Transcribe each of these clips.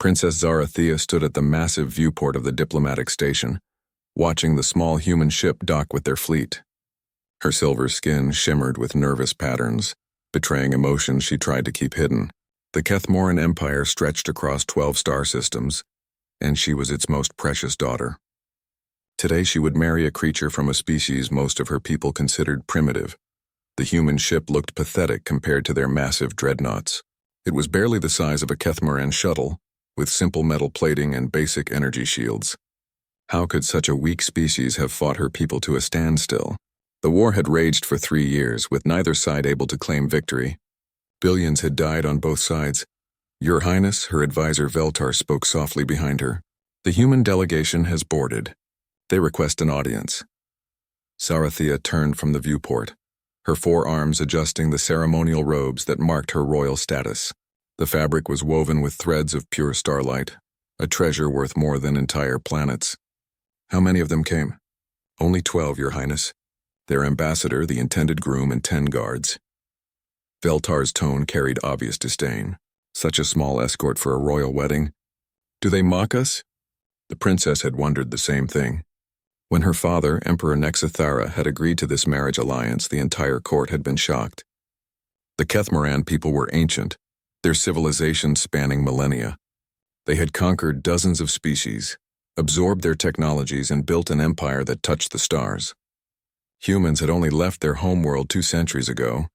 Princess Zarathea stood at the massive viewport of the diplomatic station, watching the small human ship dock with their fleet. Her silver skin shimmered with nervous patterns, betraying emotions she tried to keep hidden. The Kethmoran Empire stretched across 12 star systems, and she was its most precious daughter. Today she would marry a creature from a species most of her people considered primitive. The human ship looked pathetic compared to their massive dreadnoughts. It was barely the size of a Kethmoran shuttle, with simple metal plating and basic energy shields. How could such a weak species have fought her people to a standstill? The war had raged for 3 years, with neither side able to claim victory. Billions had died on both sides. Your Highness, her advisor Veltar spoke softly behind her. The human delegation has boarded. They request an audience. Zarathea turned from the viewport, her forearms adjusting the ceremonial robes that marked her royal status. The fabric was woven with threads of pure starlight, a treasure worth more than entire planets. How many of them came? Only 12, Your Highness. Their ambassador, the intended groom, and 10 guards. Veltar's tone carried obvious disdain. Such a small escort for a royal wedding. Do they mock us? The princess had wondered the same thing. When her father, Emperor Nexathara, had agreed to this marriage alliance, the entire court had been shocked. The Kethmoran people were ancient, their civilization spanning millennia. They had conquered dozens of species, absorbed their technologies, and built an empire that touched the stars. Humans had only left their homeworld 2 centuries ago,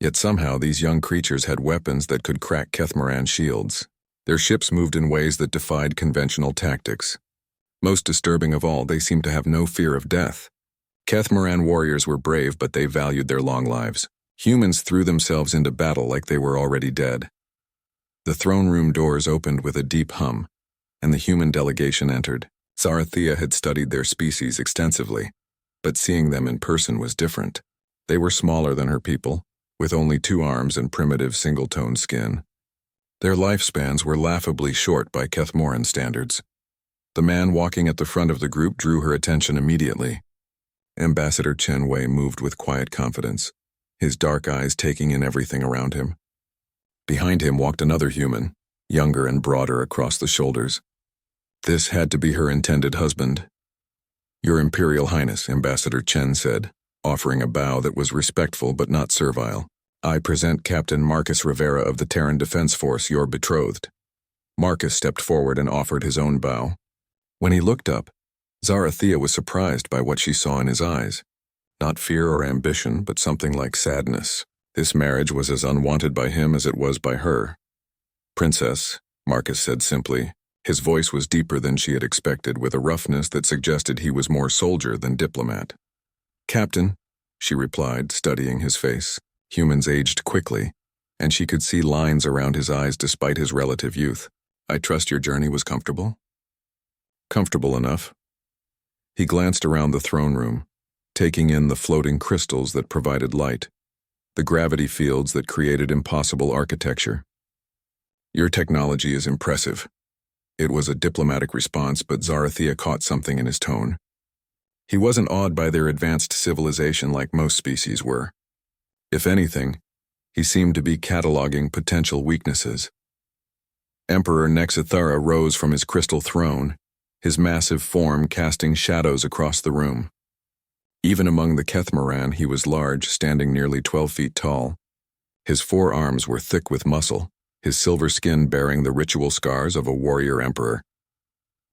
yet somehow these young creatures had weapons that could crack Kethmoran shields. Their ships moved in ways that defied conventional tactics. Most disturbing of all, they seemed to have no fear of death. Kethmoran warriors were brave, but they valued their long lives. Humans threw themselves into battle like they were already dead. The throne room doors opened with a deep hum, and the human delegation entered. Zarathea had studied their species extensively, but seeing them in person was different. They were smaller than her people, with only 2 arms and primitive single-tone skin. Their lifespans were laughably short by Kethmoran standards. The man walking at the front of the group drew her attention immediately. Ambassador Chen Wei moved with quiet confidence, his dark eyes taking in everything around him. Behind him walked another human, younger and broader across the shoulders. This had to be her intended husband. Your Imperial Highness, Ambassador Chen said, offering a bow that was respectful but not servile. I present Captain Marcus Rivera of the Terran Defense Force, your betrothed. Marcus stepped forward and offered his own bow. When he looked up, Zarathea was surprised by what she saw in his eyes. Not fear or ambition, but something like sadness. This marriage was as unwanted by him as it was by her. Princess, Marcus said simply. His voice was deeper than she had expected, with a roughness that suggested he was more soldier than diplomat. Captain, she replied, studying his face. Humans aged quickly, and she could see lines around his eyes despite his relative youth. I trust your journey was comfortable? Comfortable enough. He glanced around the throne room, taking in the floating crystals that provided light, the gravity fields that created impossible architecture. Your technology is impressive. It was a diplomatic response, but Zarathea caught something in his tone. He wasn't awed by their advanced civilization like most species were. If anything, he seemed to be cataloging potential weaknesses. Emperor Nexathara rose from his crystal throne, his massive form casting shadows across the room. Even among the Kethmoran, he was large, standing nearly 12 feet tall. His forearms were thick with muscle, his silver skin bearing the ritual scars of a warrior emperor.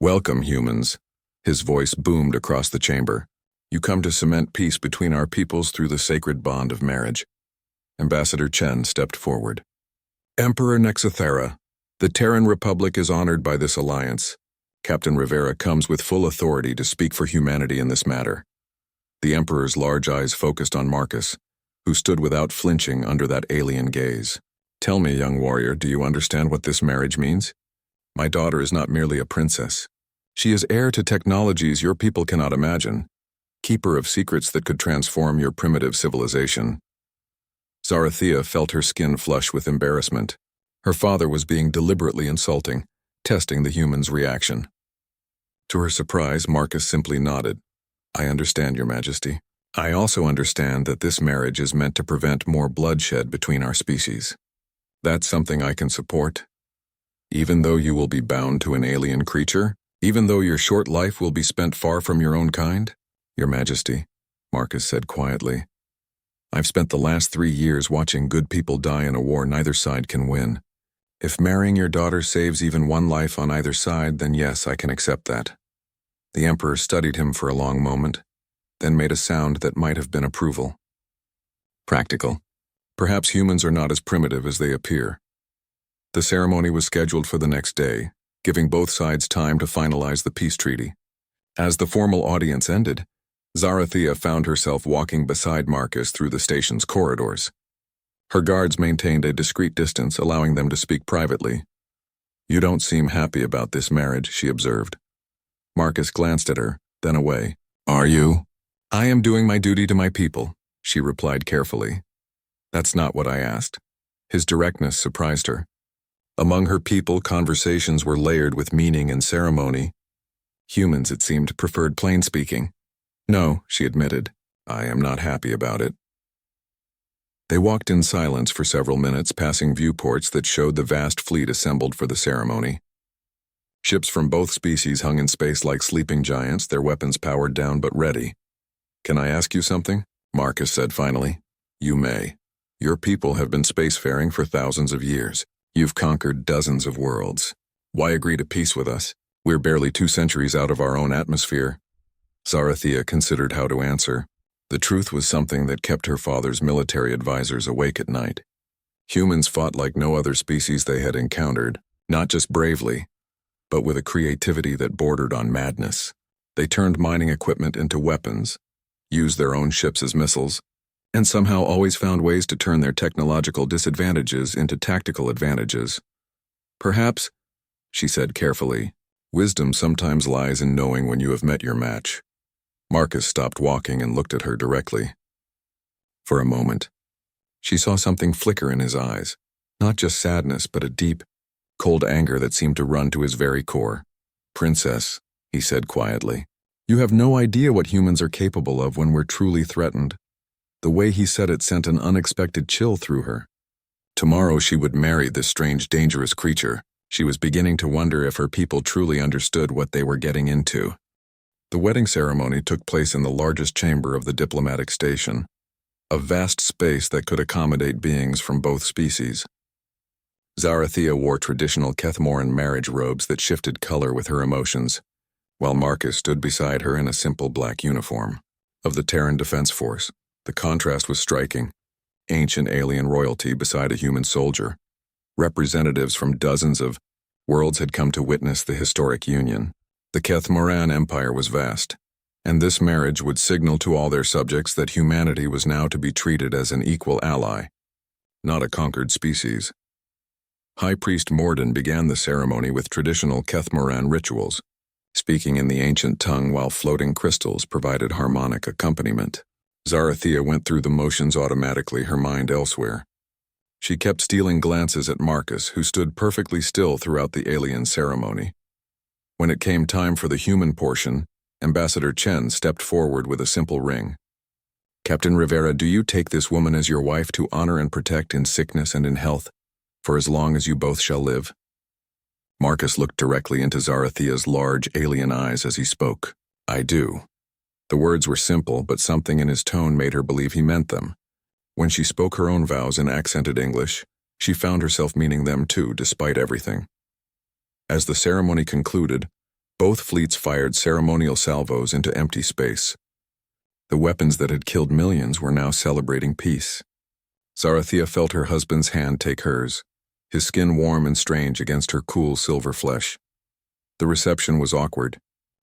Welcome, humans. His voice boomed across the chamber. You come to cement peace between our peoples through the sacred bond of marriage. Ambassador Chen stepped forward. Emperor Nexathara, the Terran Republic is honored by this alliance. Captain Rivera comes with full authority to speak for humanity in this matter. The Emperor's large eyes focused on Marcus, who stood without flinching under that alien gaze. Tell me, young warrior, do you understand what this marriage means? My daughter is not merely a princess. She is heir to technologies your people cannot imagine, keeper of secrets that could transform your primitive civilization. Zarathea felt her skin flush with embarrassment. Her father was being deliberately insulting, testing the human's reaction. To her surprise, Marcus simply nodded. I understand, Your Majesty. I also understand that this marriage is meant to prevent more bloodshed between our species. That's something I can support. Even though you will be bound to an alien creature? Even though your short life will be spent far from your own kind? Your Majesty, Marcus said quietly, I've spent the last 3 years watching good people die in a war neither side can win. If marrying your daughter saves even one life on either side, then yes, I can accept that. The Emperor studied him for a long moment, then made a sound that might have been approval. Practical. Perhaps humans are not as primitive as they appear. The ceremony was scheduled for the next day, giving both sides time to finalize the peace treaty. As the formal audience ended, Zarathea found herself walking beside Marcus through the station's corridors. Her guards maintained a discreet distance, allowing them to speak privately. You don't seem happy about this marriage, she observed. Marcus glanced at her, then away. Are you? I am doing my duty to my people, she replied carefully. That's not what I asked. His directness surprised her. Among her people, conversations were layered with meaning and ceremony. Humans, it seemed, preferred plain speaking. No, she admitted. I am not happy about it. They walked in silence for several minutes, passing viewports that showed the vast fleet assembled for the ceremony. Ships from both species hung in space like sleeping giants, their weapons powered down but ready. Can I ask you something? Marcus said finally. You may. Your people have been spacefaring for thousands of years. You've conquered dozens of worlds. Why agree to peace with us? We're barely 2 centuries out of our own atmosphere. Zarathea considered how to answer. The truth was something that kept her father's military advisors awake at night. Humans fought like no other species they had encountered, not just bravely, but with a creativity that bordered on madness. They turned mining equipment into weapons, used their own ships as missiles, and somehow always found ways to turn their technological disadvantages into tactical advantages. Perhaps, she said carefully, wisdom sometimes lies in knowing when you have met your match. Marcus stopped walking and looked at her directly. For a moment, she saw something flicker in his eyes, not just sadness, but a deep, cold anger that seemed to run to his very core. Princess, he said quietly, you have no idea what humans are capable of when we're truly threatened. The way he said it sent an unexpected chill through her. Tomorrow she would marry this strange, dangerous creature. She was beginning to wonder if her people truly understood what they were getting into. The wedding ceremony took place in the largest chamber of the diplomatic station, a vast space that could accommodate beings from both species. Zarathea wore traditional Kethmoran marriage robes that shifted color with her emotions, while Marcus stood beside her in a simple black uniform. Of the Terran Defense Force, the contrast was striking. Ancient alien royalty beside a human soldier. Representatives from dozens of worlds had come to witness the historic union. The Kethmoran Empire was vast, and this marriage would signal to all their subjects that humanity was now to be treated as an equal ally, not a conquered species. High Priest Morden began the ceremony with traditional Kethmoran rituals, speaking in the ancient tongue while floating crystals provided harmonic accompaniment. Zarathea went through the motions automatically, her mind elsewhere. She kept stealing glances at Marcus, who stood perfectly still throughout the alien ceremony. When it came time for the human portion, Ambassador Chen stepped forward with a simple ring. Captain Rivera, do you take this woman as your wife to honor and protect in sickness and in health, for as long as you both shall live? Marcus looked directly into Zarathea's large alien eyes as he spoke. I do. The words were simple, but something in his tone made her believe he meant them. When she spoke her own vows in accented English, she found herself meaning them too, despite everything. As the ceremony concluded, both fleets fired ceremonial salvos into empty space. The weapons that had killed millions were now celebrating peace. Zarathea felt her husband's hand take hers, his skin warm and strange against her cool silver flesh. The reception was awkward,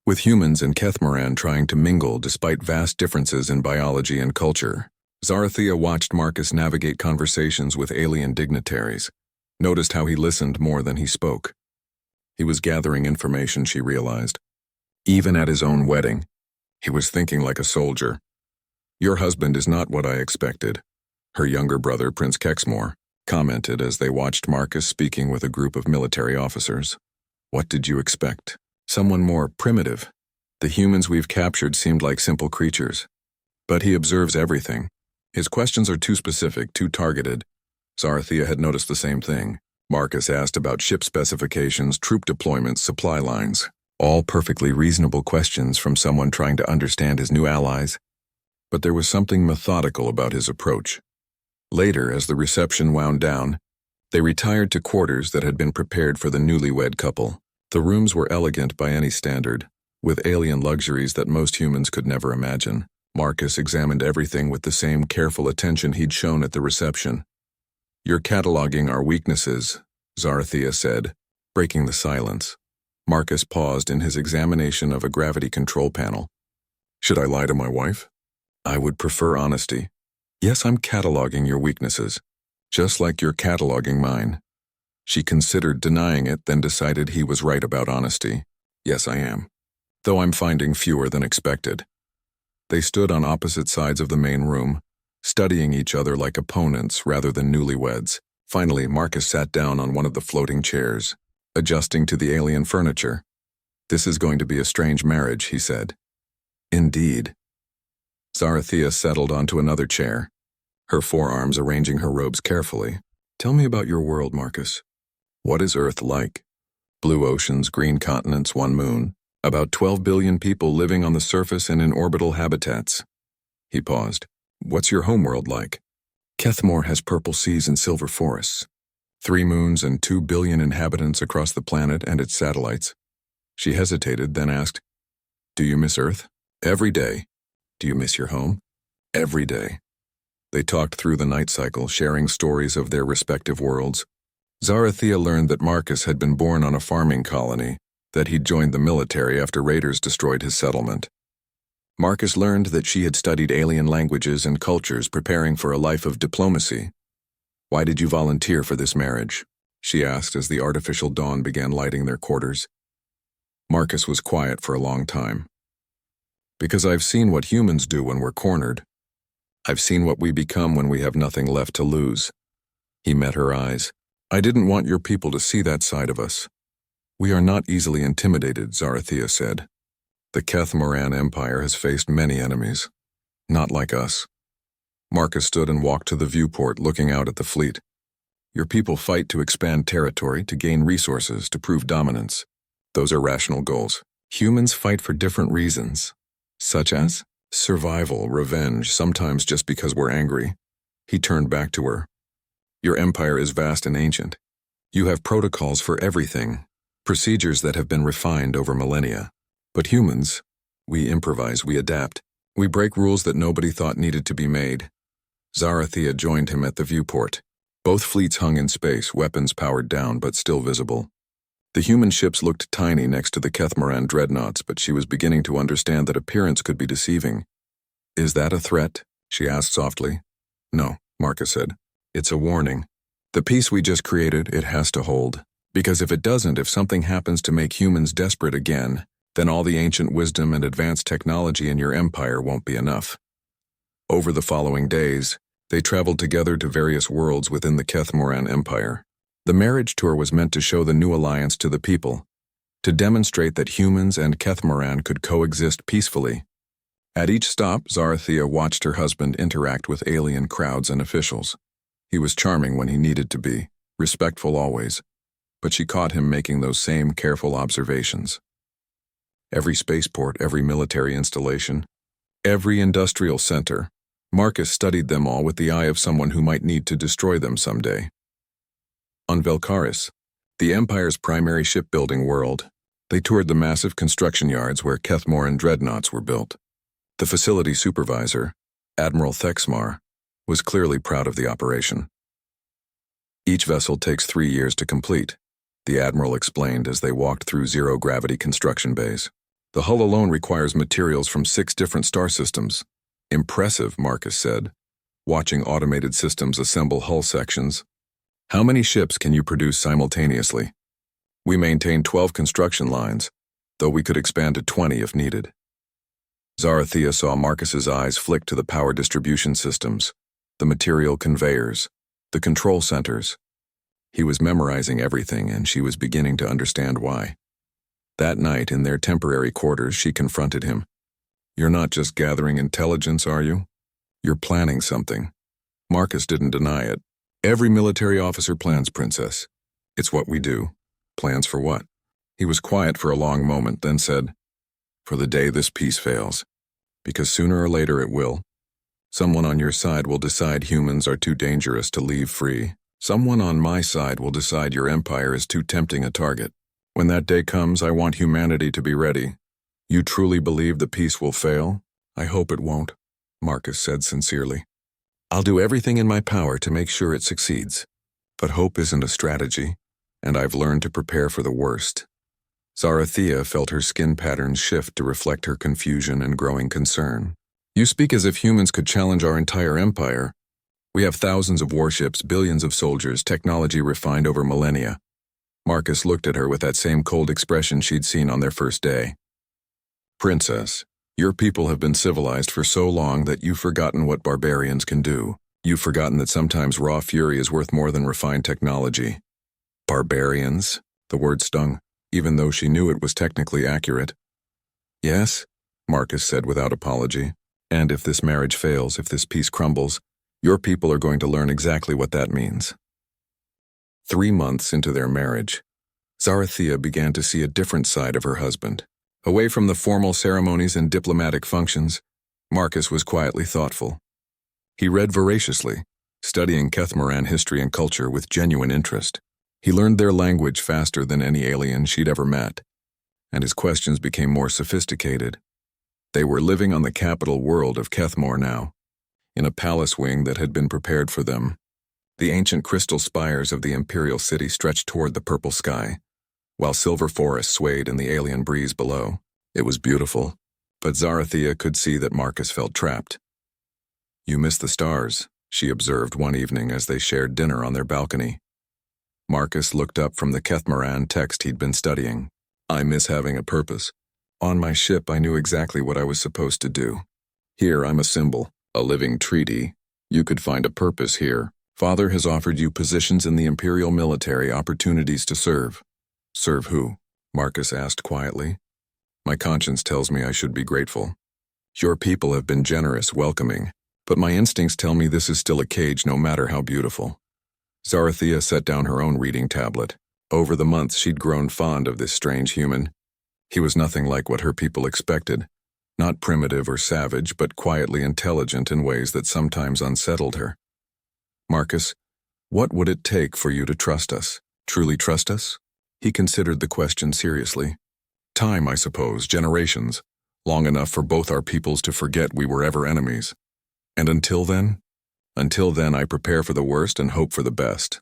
with humans and Kethmoran trying to mingle despite vast differences in biology and culture. Zarathea watched Marcus navigate conversations with alien dignitaries, noticed how he listened more than he spoke. He was gathering information, she realized. Even at his own wedding, he was thinking like a soldier. Your husband is not what I expected, her younger brother, Prince Kexmore, commented as they watched Marcus speaking with a group of military officers. What did you expect? Someone more primitive. The humans we've captured seemed like simple creatures. But he observes everything. His questions are too specific, too targeted. Zarathea had noticed the same thing. Marcus asked about ship specifications, troop deployments, supply lines. All perfectly reasonable questions from someone trying to understand his new allies. But there was something methodical about his approach. Later, as the reception wound down, they retired to quarters that had been prepared for the newlywed couple. The rooms were elegant by any standard, with alien luxuries that most humans could never imagine. Marcus examined everything with the same careful attention he'd shown at the reception. "You're cataloging our weaknesses," Zarathea said, breaking the silence. Marcus paused in his examination of a gravity control panel. "Should I lie to my wife?" "I would prefer honesty." "Yes, I'm cataloging your weaknesses, just like you're cataloging mine." She considered denying it, then decided he was right about honesty. "Yes, I am, though I'm finding fewer than expected." They stood on opposite sides of the main room, studying each other like opponents rather than newlyweds. Finally, Marcus sat down on one of the floating chairs, adjusting to the alien furniture. "This is going to be a strange marriage," he said. "Indeed." Zarathea settled onto another chair, her forearms arranging her robes carefully. "Tell me about your world, Marcus. What is Earth like? Blue oceans, green continents, one moon. About 12 billion people living on the surface and in orbital habitats." He paused. "What's your homeworld like?" "Kethmore has purple seas and silver forests. 3 moons and 2 billion inhabitants across the planet and its satellites." She hesitated, then asked, "Do you miss Earth?" "Every day." "Do you miss your home?" "Every day." They talked through the night cycle, sharing stories of their respective worlds. Zarathea learned that Marcus had been born on a farming colony, that he'd joined the military after raiders destroyed his settlement. Marcus learned that she had studied alien languages and cultures, preparing for a life of diplomacy. "Why did you volunteer for this marriage?" she asked as the artificial dawn began lighting their quarters. Marcus was quiet for a long time. "Because I've seen what humans do when we're cornered. I've seen what we become when we have nothing left to lose." He met her eyes. "I didn't want your people to see that side of us." "We are not easily intimidated," Zarathea said. "The Kethmoran Empire has faced many enemies. Not like us." Marcus stood and walked to the viewport, looking out at the fleet. "Your people fight to expand territory, to gain resources, to prove dominance. Those are rational goals. Humans fight for different reasons. Such as? Survival, revenge, sometimes just because we're angry." He turned back to her. "Your empire is vast and ancient. You have protocols for everything, procedures that have been refined over millennia. But humans, we improvise, we adapt. We break rules that nobody thought needed to be made." Zarathea joined him at the viewport. Both fleets hung in space, weapons powered down but still visible. The human ships looked tiny next to the Kethmoran dreadnoughts, but she was beginning to understand that appearance could be deceiving. "Is that a threat?" she asked softly. "No," Marcus said. "It's a warning. The peace we just created, it has to hold. Because if it doesn't, if something happens to make humans desperate again, then all the ancient wisdom and advanced technology in your empire won't be enough." Over the following days, they traveled together to various worlds within the Kethmoran Empire. The marriage tour was meant to show the new alliance to the people, to demonstrate that humans and Kethmoran could coexist peacefully. At each stop, Zarathea watched her husband interact with alien crowds and officials. He was charming when he needed to be, respectful always, but she caught him making those same careful observations. Every spaceport, every military installation, every industrial center, Marcus studied them all with the eye of someone who might need to destroy them someday. On Velkaris, the Empire's primary shipbuilding world, they toured the massive construction yards where Kethmoran dreadnoughts were built. The facility supervisor, Admiral Thexmar, was clearly proud of the operation. "Each vessel takes 3 years to complete," the Admiral explained as they walked through zero-gravity construction bays. "The hull alone requires materials from 6 different star systems." "Impressive," Marcus said, watching automated systems assemble hull sections. "How many ships can you produce simultaneously?" "We maintain 12 construction lines, though we could expand to 20 if needed." Zarathea saw Marcus's eyes flick to the power distribution systems, the material conveyors, the control centers. He was memorizing everything, and she was beginning to understand why. That night, in their temporary quarters, she confronted him. "You're not just gathering intelligence, are you? You're planning something." Marcus didn't deny it. "Every military officer plans, Princess. It's what we do. Plans for what? He was quiet for a long moment, then said, For the day this peace fails. Because sooner or later it will. Someone on your side will decide humans are too dangerous to leave free. Someone on my side will decide your empire is too tempting a target. When that day comes, I want humanity to be ready. You truly believe the peace will fail? I hope it won't, Marcus said sincerely. I'll do everything in my power to make sure it succeeds. But hope isn't a strategy, and I've learned to prepare for the worst. Zarathea felt her skin patterns shift to reflect her confusion and growing concern. You speak as if humans could challenge our entire empire. We have thousands of warships, billions of soldiers, technology refined over millennia. Marcus looked at her with that same cold expression she'd seen on their first day. Princess, your people have been civilized for so long that you've forgotten what barbarians can do. You've forgotten that sometimes raw fury is worth more than refined technology. Barbarians? The word stung, even though she knew it was technically accurate. Yes, Marcus said without apology. And if this marriage fails, if this peace crumbles, your people are going to learn exactly what that means. 3 months into their marriage, Zarathea began to see a different side of her husband. Away from the formal ceremonies and diplomatic functions, Marcus was quietly thoughtful. He read voraciously, studying Kethmoran history and culture with genuine interest. He learned their language faster than any alien she'd ever met, and his questions became more sophisticated. They were living on the capital world of Kethmor now, in a palace wing that had been prepared for them. The ancient crystal spires of the imperial city stretched toward the purple sky, while silver forests swayed in the alien breeze below. It was beautiful, but Zarathea could see that Marcus felt trapped. You miss the stars, she observed one evening as they shared dinner on their balcony. Marcus looked up from the Kethmoran text he'd been studying. I miss having a purpose. On my ship, I knew exactly what I was supposed to do. Here, I'm a symbol, a living treaty. You could find a purpose here. Father has offered you positions in the Imperial military, opportunities to serve. Serve who? Marcus asked quietly. My conscience tells me I should be grateful. Your people have been generous, welcoming, but my instincts tell me this is still a cage no matter how beautiful. Zarathea set down her own reading tablet. Over the months, she'd grown fond of this strange human. He was nothing like what her people expected. Not primitive or savage, but quietly intelligent in ways that sometimes unsettled her. Marcus, what would it take for you to trust us? Truly trust us? He considered the question seriously. Time, I suppose, generations. Long enough for both our peoples to forget we were ever enemies. And until then? Until then, I prepare for the worst and hope for the best.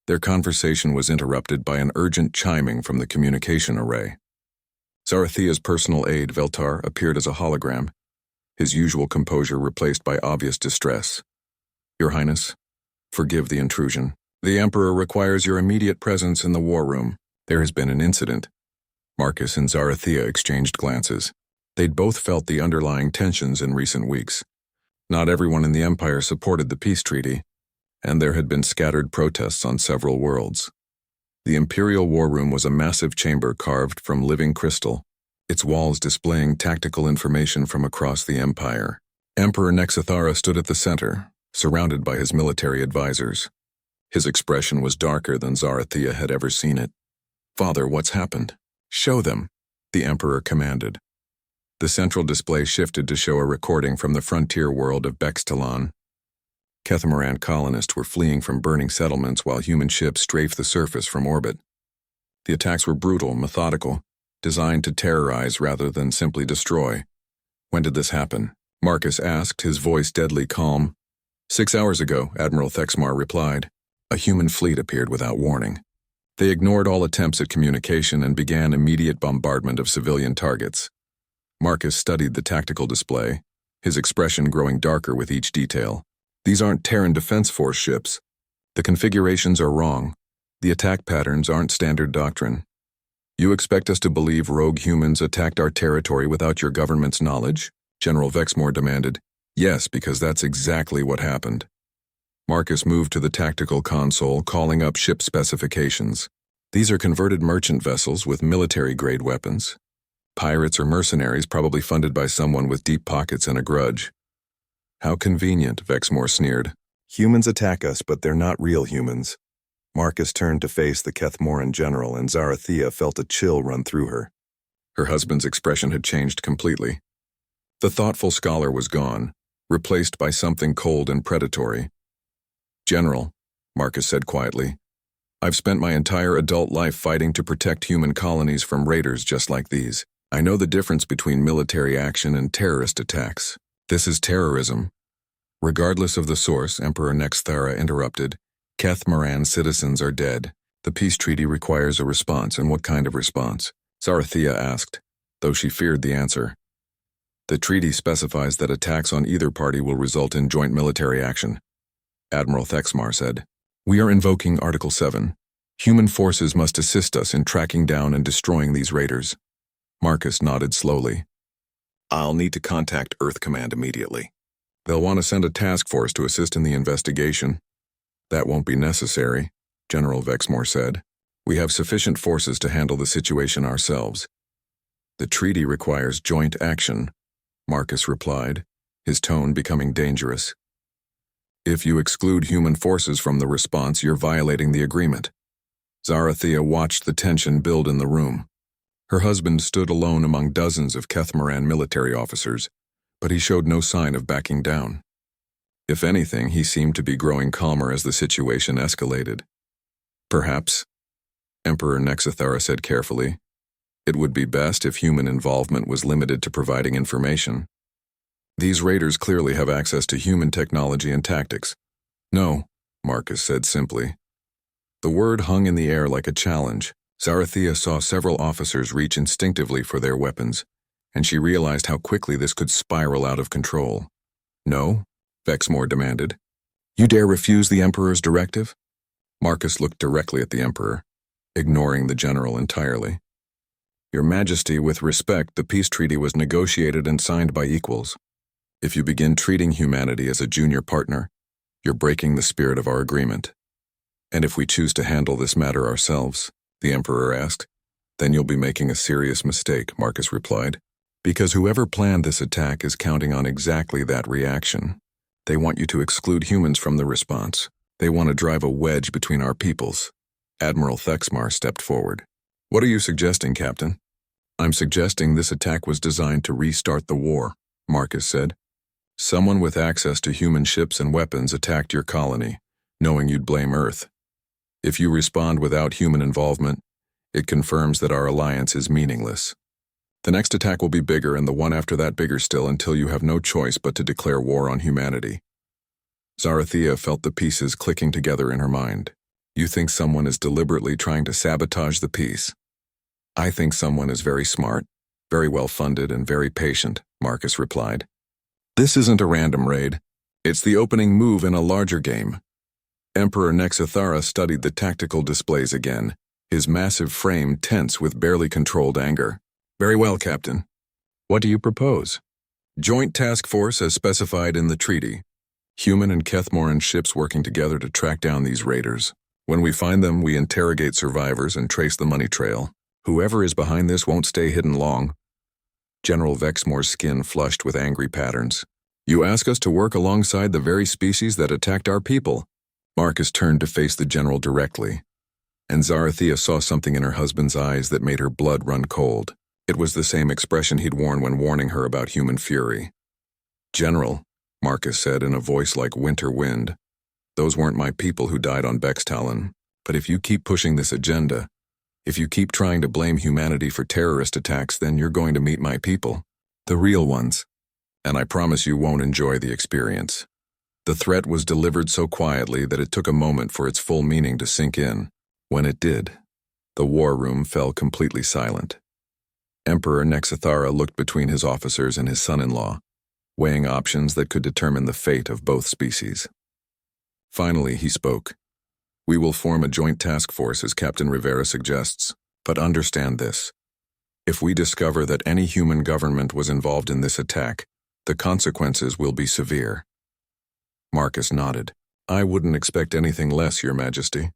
Their conversation was interrupted by an urgent chiming from the communication array. Zarathea's personal aide, Veltar, appeared as a hologram, his usual composure replaced by obvious distress. Your Highness, forgive the intrusion. The Emperor requires your immediate presence in the war room. There has been an incident. Marcus and Zarathea exchanged glances. They'd both felt the underlying tensions in recent weeks. Not everyone in the Empire supported the peace treaty, and there had been scattered protests on several worlds. The Imperial War Room was a massive chamber carved from living crystal, its walls displaying tactical information from across the Empire. Emperor Nexathara stood at the center, surrounded by his military advisors. His expression was darker than Zarathea had ever seen it. Father, what's happened? Show them, the Emperor commanded. The central display shifted to show a recording from the frontier world of Bextalon. Kethmoran colonists were fleeing from burning settlements while human ships strafed the surface from orbit. The attacks were brutal, methodical, designed to terrorize rather than simply destroy. When did this happen? Marcus asked, his voice deadly calm. 6 hours ago, Admiral Thexmar replied. A human fleet appeared without warning. They ignored all attempts at communication and began immediate bombardment of civilian targets. Marcus studied the tactical display, his expression growing darker with each detail. These aren't Terran Defense Force ships. The configurations are wrong. The attack patterns aren't standard doctrine. You expect us to believe rogue humans attacked our territory without your government's knowledge? General Vexmore demanded. Yes, because that's exactly what happened. Marcus moved to the tactical console, calling up ship specifications. These are converted merchant vessels with military-grade weapons. Pirates or mercenaries probably funded by someone with deep pockets and a grudge. How convenient, Vexmore sneered. Humans attack us, but they're not real humans. Marcus turned to face the Kethmoran general, and Zarathea felt a chill run through her. Her husband's expression had changed completely. The thoughtful scholar was gone, replaced by something cold and predatory. "General," Marcus said quietly, "I've spent my entire adult life fighting to protect human colonies from raiders just like these. I know the difference between military action and terrorist attacks. This is terrorism." Regardless of the source, Emperor Nexthara interrupted, "Kethmoran citizens are dead. The peace treaty requires a response, and what kind of response?" Zarathea asked, though she feared the answer. "The treaty specifies that attacks on either party will result in joint military action," Admiral Thexmar said. "We are invoking Article 7. Human forces must assist us in tracking down and destroying these raiders." Marcus nodded slowly. "I'll need to contact Earth Command immediately. They'll want to send a task force to assist in the investigation." "That won't be necessary," General Vexmore said. "We have sufficient forces to handle the situation ourselves." "The treaty requires joint action," Marcus replied, his tone becoming dangerous. "If you exclude human forces from the response, you're violating the agreement." Zarathea watched the tension build in the room. Her husband stood alone among dozens of Kethmoran military officers, but he showed no sign of backing down. If anything, he seemed to be growing calmer as the situation escalated. "Perhaps," Emperor Nexthara said carefully, "it would be best if human involvement was limited to providing information. These raiders clearly have access to human technology and tactics." "No," Marcus said simply. The word hung in the air like a challenge. Zarathea saw several officers reach instinctively for their weapons, and she realized how quickly this could spiral out of control. "No?" Vexmore demanded. "You dare refuse the Emperor's directive?" Marcus looked directly at the Emperor, ignoring the general entirely. "Your Majesty, with respect, the peace treaty was negotiated and signed by equals. If you begin treating humanity as a junior partner, you're breaking the spirit of our agreement. And if we choose to handle this matter ourselves," the Emperor asked, "then you'll be making a serious mistake," Marcus replied. "Because whoever planned this attack is counting on exactly that reaction. They want you to exclude humans from the response. They want to drive a wedge between our peoples." Admiral Thexmar stepped forward. "What are you suggesting, Captain?" "I'm suggesting this attack was designed to restart the war," Marcus said. "Someone with access to human ships and weapons attacked your colony, knowing you'd blame Earth. If you respond without human involvement, it confirms that our alliance is meaningless. The next attack will be bigger, and the one after that bigger still, until you have no choice but to declare war on humanity." Zarathea felt the pieces clicking together in her mind. "You think someone is deliberately trying to sabotage the peace?" "I think someone is very smart, very well funded, and very patient," Marcus replied. "This isn't a random raid. It's the opening move in a larger game." Emperor Nexthara studied the tactical displays again, his massive frame tense with barely controlled anger. "Very well, Captain. What do you propose?" "Joint task force as specified in the treaty. Human and Kethmoran ships working together to track down these raiders. When we find them, we interrogate survivors and trace the money trail. Whoever is behind this won't stay hidden long." General Vexmore's skin flushed with angry patterns. "You ask us to work alongside the very species that attacked our people?" Marcus turned to face the general directly, and Zarathea saw something in her husband's eyes that made her blood run cold. It was the same expression he'd worn when warning her about human fury. "General," Marcus said in a voice like winter wind, "those weren't my people who died on Bextalon. But if you keep pushing this agenda, if you keep trying to blame humanity for terrorist attacks, then you're going to meet my people, the real ones. And I promise you won't enjoy the experience." The threat was delivered so quietly that it took a moment for its full meaning to sink in. When it did, the war room fell completely silent. Emperor Nexthara looked between his officers and his son-in-law, weighing options that could determine the fate of both species. Finally, he spoke. "We will form a joint task force as Captain Rivera suggests, but understand this. If we discover that any human government was involved in this attack, the consequences will be severe." Marcus nodded. "I wouldn't expect anything less, Your Majesty.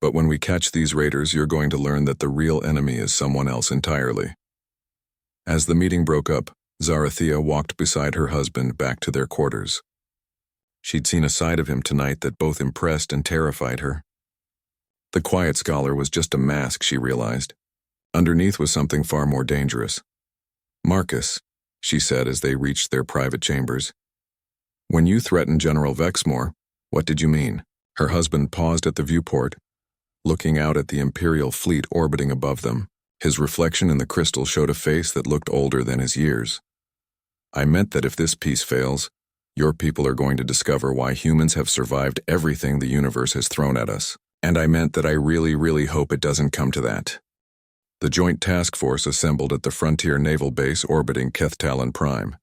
But when we catch these raiders, you're going to learn that the real enemy is someone else entirely." As the meeting broke up, Zarathea walked beside her husband back to their quarters. She'd seen a side of him tonight that both impressed and terrified her. The quiet scholar was just a mask, she realized. Underneath was something far more dangerous. "Marcus," she said as they reached their private chambers. "When you threatened General Vexmore, what did you mean?" Her husband paused at the viewport, looking out at the Imperial fleet orbiting above them. His reflection in the crystal showed a face that looked older than his years. "I meant that if this piece fails, your people are going to discover why humans have survived everything the universe has thrown at us. And I meant that I really, really hope it doesn't come to that." The joint task force assembled at the frontier naval base orbiting Kethtalon Prime.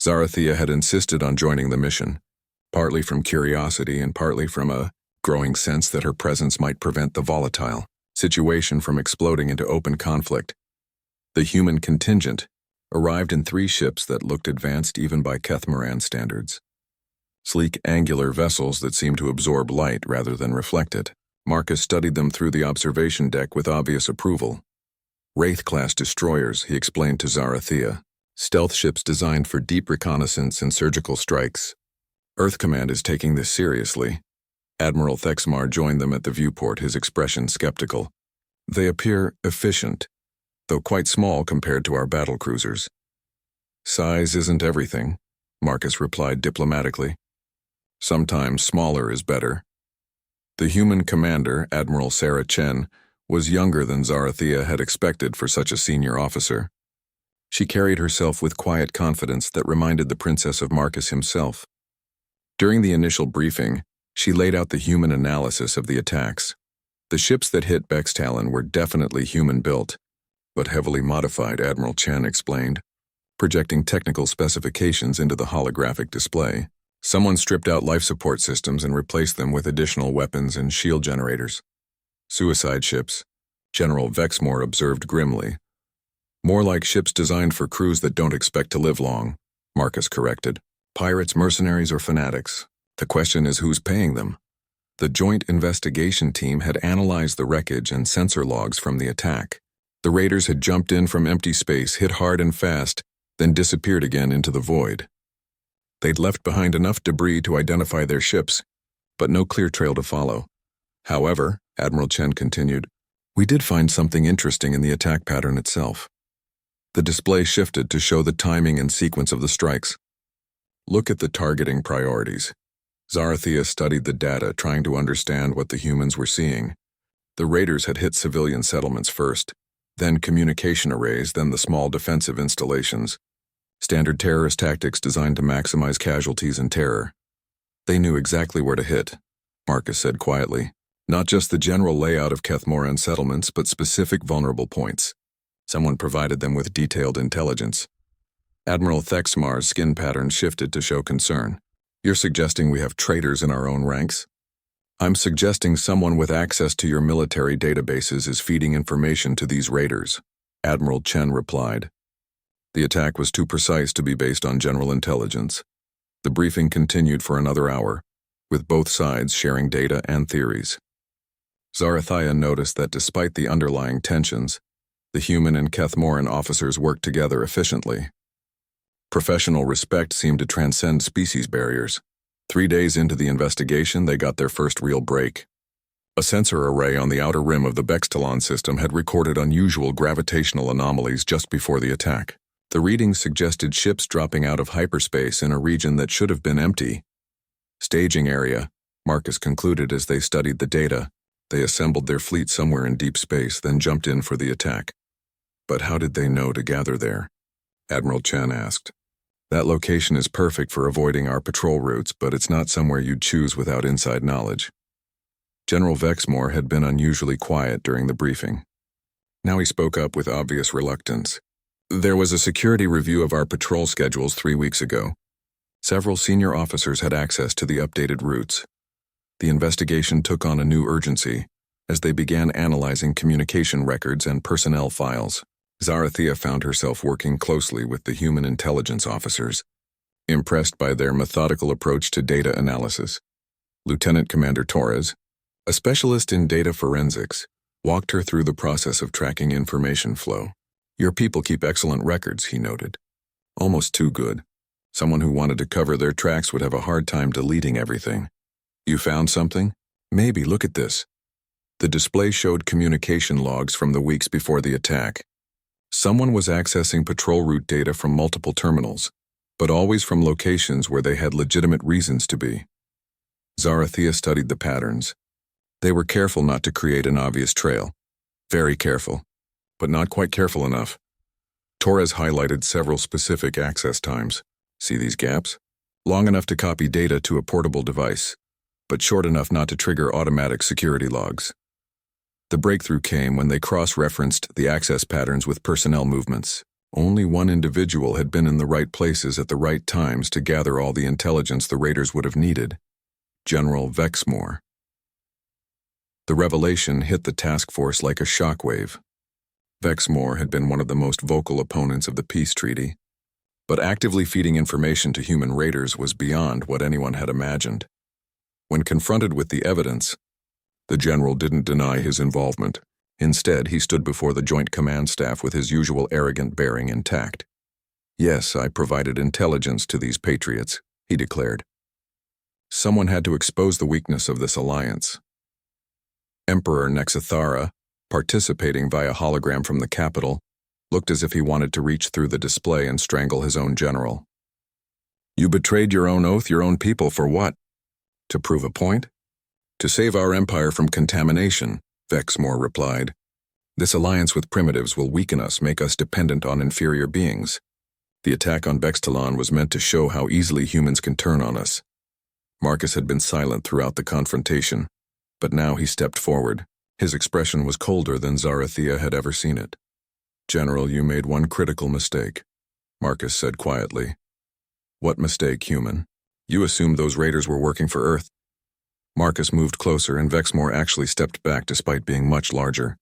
Zarathea had insisted on joining the mission, partly from curiosity and partly from a growing sense that her presence might prevent the volatile situation from exploding into open conflict. The human contingent arrived in 3 ships that looked advanced even by Kethmoran standards. Sleek, angular vessels that seemed to absorb light rather than reflect it. Marcus studied them through the observation deck with obvious approval. Wraith-class destroyers, he explained to Zarathea. Stealth ships designed for deep reconnaissance and surgical strikes. Earth Command is taking this seriously. Admiral Thexmar joined them at the viewport, his expression skeptical. "They appear efficient, though quite small compared to our battlecruisers." "Size isn't everything," Marcus replied diplomatically. "Sometimes smaller is better." The human commander, Admiral Sarah Chen, was younger than Zarathea had expected for such a senior officer. She carried herself with quiet confidence that reminded the Princess of Marcus himself. During the initial briefing, she laid out the human analysis of the attacks. The ships that hit Bextalon were definitely human-built, but heavily modified, Admiral Chen explained, projecting technical specifications into the holographic display. Someone stripped out life support systems and replaced them with additional weapons and shield generators. "Suicide ships," General Vexmore observed grimly. "More like ships designed for crews that don't expect to live long," Marcus corrected. "Pirates, mercenaries, or fanatics. The question is who's paying them." The joint investigation team had analyzed the wreckage and sensor logs from the attack. The raiders had jumped in from empty space, hit hard and fast, then disappeared again into the void. They'd left behind enough debris to identify their ships, but no clear trail to follow. "However," Admiral Chen continued, "we did find something interesting in the attack pattern itself." The display shifted to show the timing and sequence of the strikes. "Look at the targeting priorities." Zarathea studied the data, trying to understand what the humans were seeing. The raiders had hit civilian settlements first, then communication arrays, then the small defensive installations. Standard terrorist tactics designed to maximize casualties and terror. "They knew exactly where to hit," Marcus said quietly. "Not just the general layout of Kethmoran settlements, but specific vulnerable points. Someone provided them with detailed intelligence." Admiral Thexmar's skin pattern shifted to show concern. "You're suggesting we have traitors in our own ranks?" "I'm suggesting someone with access to your military databases is feeding information to these raiders," Admiral Chen replied. The attack was too precise to be based on general intelligence. The briefing continued for another hour, with both sides sharing data and theories. Zarathea noticed that despite the underlying tensions, the human and Kethmoran officers worked together efficiently. Professional respect seemed to transcend species barriers. 3 days into the investigation, they got their first real break. A sensor array on the outer rim of the Bextalon system had recorded unusual gravitational anomalies just before the attack. The readings suggested ships dropping out of hyperspace in a region that should have been empty. "Staging area," Marcus concluded as they studied the data. They assembled their fleet somewhere in deep space, then jumped in for the attack. "But how did they know to gather there?" Admiral Chen asked. "That location is perfect for avoiding our patrol routes, but it's not somewhere you'd choose without inside knowledge." General Vexmore had been unusually quiet during the briefing. Now he spoke up with obvious reluctance. "There was a security review of our patrol schedules 3 weeks ago. Several senior officers had access to the updated routes. The investigation took on a new urgency as they began analyzing communication records and personnel files. Zarathea found herself working closely with the human intelligence officers, impressed by their methodical approach to data analysis. Lieutenant Commander Torres, a specialist in data forensics, walked her through the process of tracking information flow. "Your people keep excellent records," he noted. "Almost too good. Someone who wanted to cover their tracks would have a hard time deleting everything." "You found something?" "Maybe, look at this." The display showed communication logs from the weeks before the attack. Someone was accessing patrol route data from multiple terminals, but always from locations where they had legitimate reasons to be. Zarathea studied the patterns. They were careful not to create an obvious trail. Very careful, but not quite careful enough. Torres highlighted several specific access times. See these gaps? Long enough to copy data to a portable device, but short enough not to trigger automatic security logs. The breakthrough came when they cross-referenced the access patterns with personnel movements. Only one individual had been in the right places at the right times to gather all the intelligence the raiders would have needed: General Vexmore. The revelation hit the task force like a shockwave. Vexmore had been one of the most vocal opponents of the peace treaty, but actively feeding information to human raiders was beyond what anyone had imagined. When confronted with the evidence, the general didn't deny his involvement. Instead, he stood before the Joint Command Staff with his usual arrogant bearing intact. "Yes, I provided intelligence to these patriots," he declared. Someone had to expose the weakness of this alliance. Emperor Nexithara, participating via hologram from the capital, looked as if he wanted to reach through the display and strangle his own general. "You betrayed your own oath, your own people, for what? To prove a point? To save our empire from contamination," Vexmore replied. "This alliance with primitives will weaken us, make us dependent on inferior beings. The attack on Bextalon was meant to show how easily humans can turn on us." Marcus had been silent throughout the confrontation, but now he stepped forward. His expression was colder than Zarathea had ever seen it. "General, you made one critical mistake," Marcus said quietly. "What mistake, human? You assumed those raiders were working for Earth." Marcus moved closer, and Vexmore actually stepped back despite being much larger.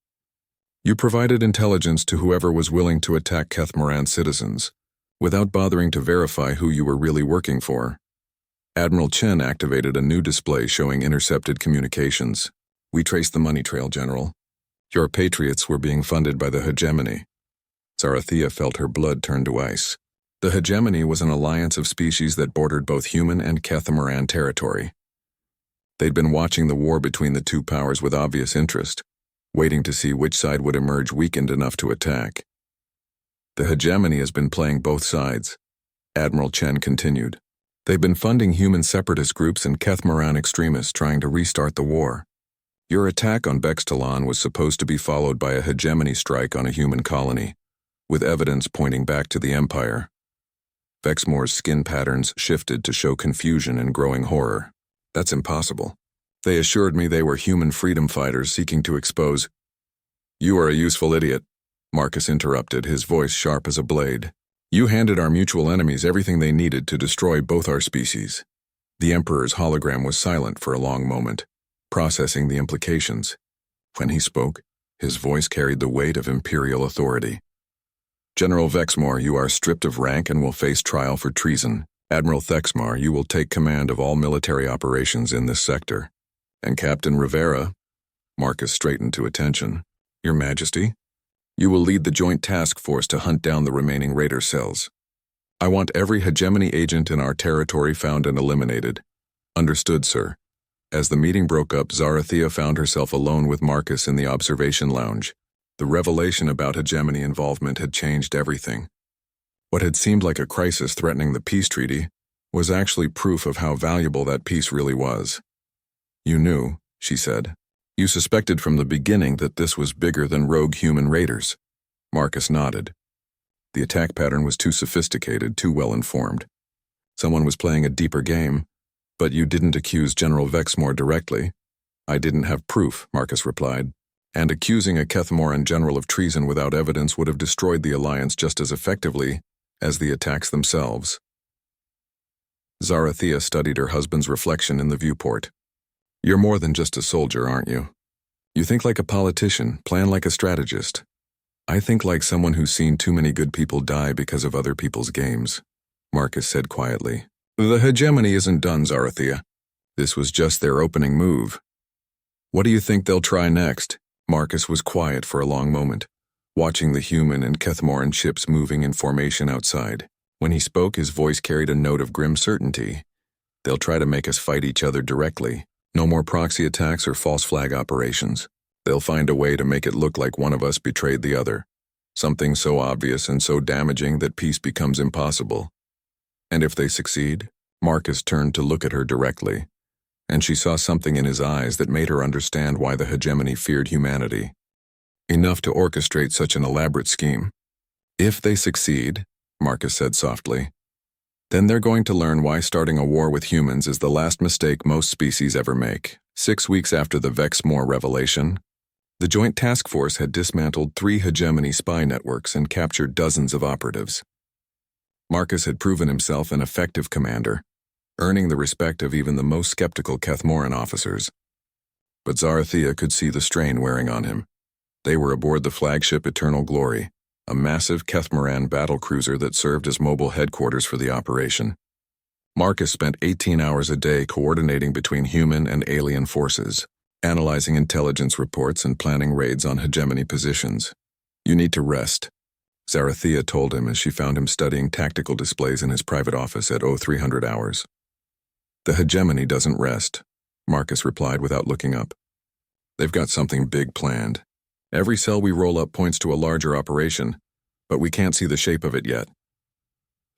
"You provided intelligence to whoever was willing to attack Kethmoran citizens, without bothering to verify who you were really working for." Admiral Chen activated a new display showing intercepted communications. "We traced the money trail, General. Your patriots were being funded by the hegemony." Zarathea felt her blood turn to ice. The hegemony was an alliance of species that bordered both human and Kethmoran territory. They'd been watching the war between the two powers with obvious interest, waiting to see which side would emerge weakened enough to attack. "The hegemony has been playing both sides," Admiral Chen continued. "They've been funding human separatist groups and Kethmoran extremists trying to restart the war. Your attack on Bextalon was supposed to be followed by a hegemony strike on a human colony, with evidence pointing back to the Empire." Vexmore's skin patterns shifted to show confusion and growing horror. "That's impossible. They assured me they were human freedom fighters seeking to expose—" "You are a useful idiot," Marcus interrupted, his voice sharp as a blade. "You handed our mutual enemies everything they needed to destroy both our species." The Emperor's hologram was silent for a long moment, processing the implications. When he spoke, his voice carried the weight of imperial authority. "General Vexmore, you are stripped of rank and will face trial for treason. Admiral Thexmar, you will take command of all military operations in this sector. And Captain Rivera," Marcus straightened to attention, "Your Majesty, you will lead the joint task force to hunt down the remaining raider cells. I want every hegemony agent in our territory found and eliminated." "Understood, sir." As the meeting broke up, Zarathea found herself alone with Marcus in the observation lounge. The revelation about hegemony involvement had changed everything. What had seemed like a crisis threatening the peace treaty was actually proof of how valuable that peace really was. "You knew," she said. "You suspected from the beginning that this was bigger than rogue human raiders." Marcus nodded. The attack pattern was too sophisticated, too well-informed. Someone was playing a deeper game, but you didn't accuse General Vexmore directly. "I didn't have proof," Marcus replied, "and accusing a Kethmoran general of treason without evidence would have destroyed the alliance just as effectively as the attacks themselves." Zarathea studied her husband's reflection in the viewport. "You're more than just a soldier, aren't you? You think like a politician, plan like a strategist. I think like someone who's seen too many good people die because of other people's games," Marcus said quietly. "The hegemony isn't done, Zarathea. This was just their opening move. What do you think they'll try next?" Marcus was quiet for a long moment, watching the human and Kethmoran ships moving in formation outside. When he spoke, his voice carried a note of grim certainty. "They'll try to make us fight each other directly. No more proxy attacks or false flag operations. They'll find a way to make it look like one of us betrayed the other. Something so obvious and so damaging that peace becomes impossible. And if they succeed? Marcus turned to look at her directly, and she saw something in his eyes that made her understand why the hegemony feared humanity. Enough to orchestrate such an elaborate scheme. If they succeed, Marcus said softly, then they're going to learn why starting a war with humans is the last mistake most species ever make. 6 weeks after the Vexmore revelation, the Joint Task Force had dismantled 3 hegemony spy networks and captured dozens of operatives. Marcus had proven himself an effective commander, earning the respect of even the most skeptical Kethmoran officers. But Zarathea could see the strain wearing on him. They were aboard the flagship Eternal Glory, a massive Kethmoran battlecruiser that served as mobile headquarters for the operation. Marcus spent 18 hours a day coordinating between human and alien forces, analyzing intelligence reports and planning raids on hegemony positions. You need to rest, Zarathea told him as she found him studying tactical displays in his private office at 0300 hours. The hegemony doesn't rest, Marcus replied without looking up. They've got something big planned. Every cell we roll up points to a larger operation, but we can't see the shape of it yet.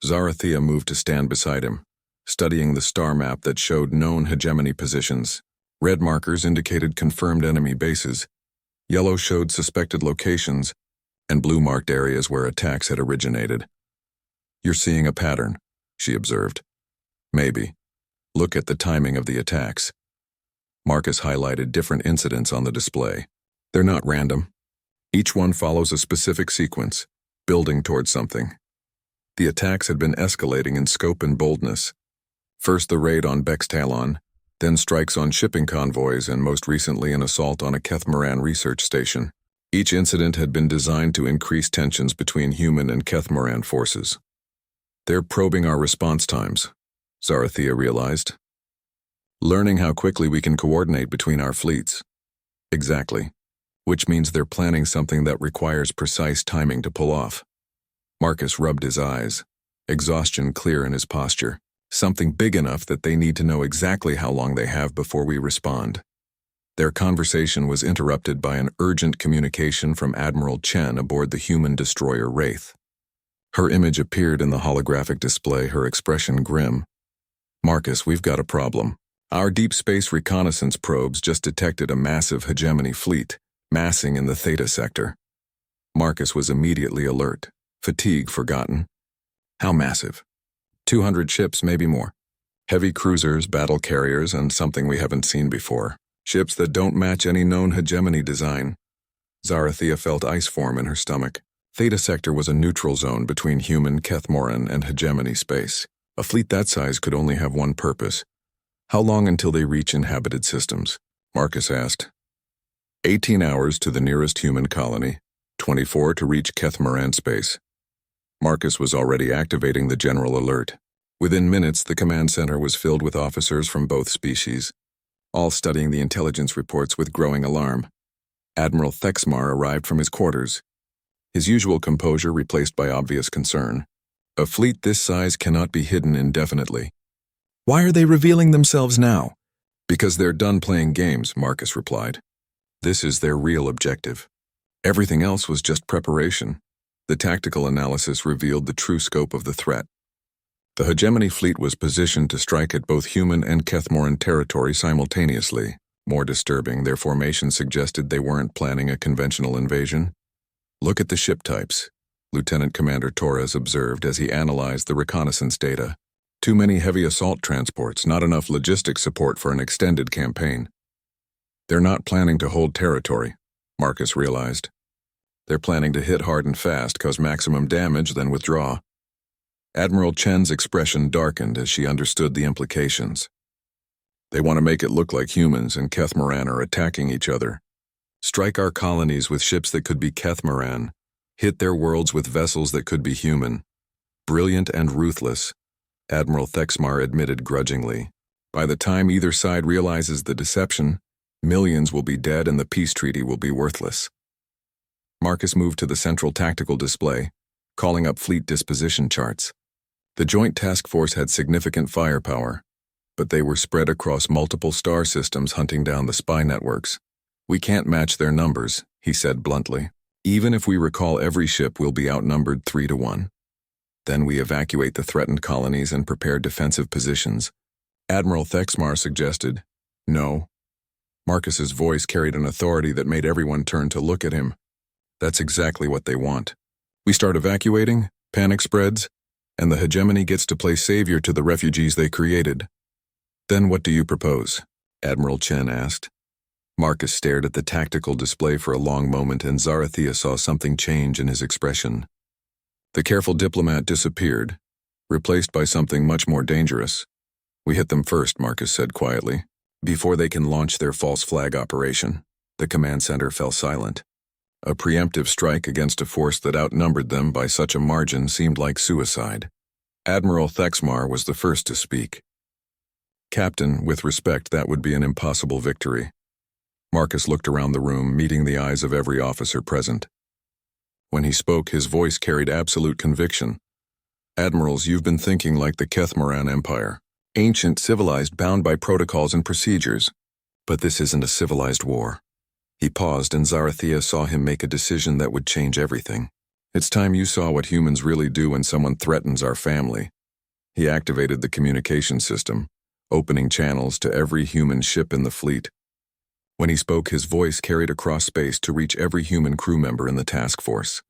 Zarathea moved to stand beside him, studying the star map that showed known hegemony positions. Red markers indicated confirmed enemy bases, yellow showed suspected locations, and blue marked areas where attacks had originated. You're seeing a pattern, she observed. Maybe. Look at the timing of the attacks. Marcus highlighted different incidents on the display. They're not random. Each one follows a specific sequence, building towards something. The attacks had been escalating in scope and boldness. First the raid on Bextalon, then strikes on shipping convoys, and most recently an assault on a Kethmoran research station. Each incident had been designed to increase tensions between human and Kethmoran forces. They're probing our response times, Zarathea realized. Learning how quickly we can coordinate between our fleets. Exactly. Which means they're planning something that requires precise timing to pull off. Marcus rubbed his eyes, exhaustion clear in his posture. Something big enough that they need to know exactly how long they have before we respond. Their conversation was interrupted by an urgent communication from Admiral Chen aboard the human destroyer Wraith. Her image appeared in the holographic display, her expression grim. Marcus, we've got a problem. Our deep space reconnaissance probes just detected a massive hegemony fleet, massing in the Theta sector. Marcus was immediately alert, fatigue forgotten. How massive? 200 ships, maybe more. Heavy cruisers, battle carriers, and something we haven't seen before. Ships that don't match any known hegemony design. Zarathea felt ice form in her stomach. Theta sector was a neutral zone between human, Kethmoran, and hegemony space. A fleet that size could only have one purpose. How long until they reach inhabited systems? Marcus asked. 18 hours to the nearest human colony, 24 to reach Kethmoran space. Marcus was already activating the general alert. Within minutes, the command center was filled with officers from both species, all studying the intelligence reports with growing alarm. Admiral Thexmar arrived from his quarters, his usual composure replaced by obvious concern. A fleet this size cannot be hidden indefinitely. Why are they revealing themselves now? Because they're done playing games, Marcus replied. This is their real objective. Everything else was just preparation. The tactical analysis revealed the true scope of the threat. The hegemony fleet was positioned to strike at both human and Kethmoran territory simultaneously. More disturbing, their formation suggested they weren't planning a conventional invasion. Look at the ship types, Lieutenant Commander Torres observed as he analyzed the reconnaissance data. Too many heavy assault transports, not enough logistics support for an extended campaign. They're not planning to hold territory, Marcus realized. They're planning to hit hard and fast, cause maximum damage, then withdraw. Admiral Chen's expression darkened as she understood the implications. They want to make it look like humans and Kethmoran are attacking each other. Strike our colonies with ships that could be Kethmoran. Hit their worlds with vessels that could be human. Brilliant and ruthless, Admiral Thexmar admitted grudgingly. By the time either side realizes the deception, millions will be dead and the peace treaty will be worthless. Marcus moved to the central tactical display, calling up fleet disposition charts. The Joint Task Force had significant firepower, but they were spread across multiple star systems hunting down the spy networks. We can't match their numbers, he said bluntly. Even if we recall every ship, we'll be outnumbered 3-1. Then we evacuate the threatened colonies and prepare defensive positions. Admiral Thexmar suggested. No. Marcus's voice carried an authority that made everyone turn to look at him. That's exactly what they want. We start evacuating, panic spreads, and the hegemony gets to play savior to the refugees they created. Then what do you propose? Admiral Chen asked. Marcus stared at the tactical display for a long moment, and Zarathea saw something change in his expression. The careful diplomat disappeared, replaced by something much more dangerous. We hit them first, Marcus said quietly. Before they can launch their false flag operation, the command center fell silent. A preemptive strike against a force that outnumbered them by such a margin seemed like suicide. Admiral Thexmar was the first to speak. Captain, with respect, that would be an impossible victory. Marcus looked around the room, meeting the eyes of every officer present. When he spoke, his voice carried absolute conviction. Admirals, you've been thinking like the Kethmoran Empire. Ancient, civilized, bound by protocols and procedures. But this isn't a civilized war. He paused, and Zarathea saw him make a decision that would change everything. It's time you saw what humans really do when someone threatens our family. He activated the communication system, opening channels to every human ship in the fleet. When he spoke, his voice carried across space to reach every human crew member in the task force.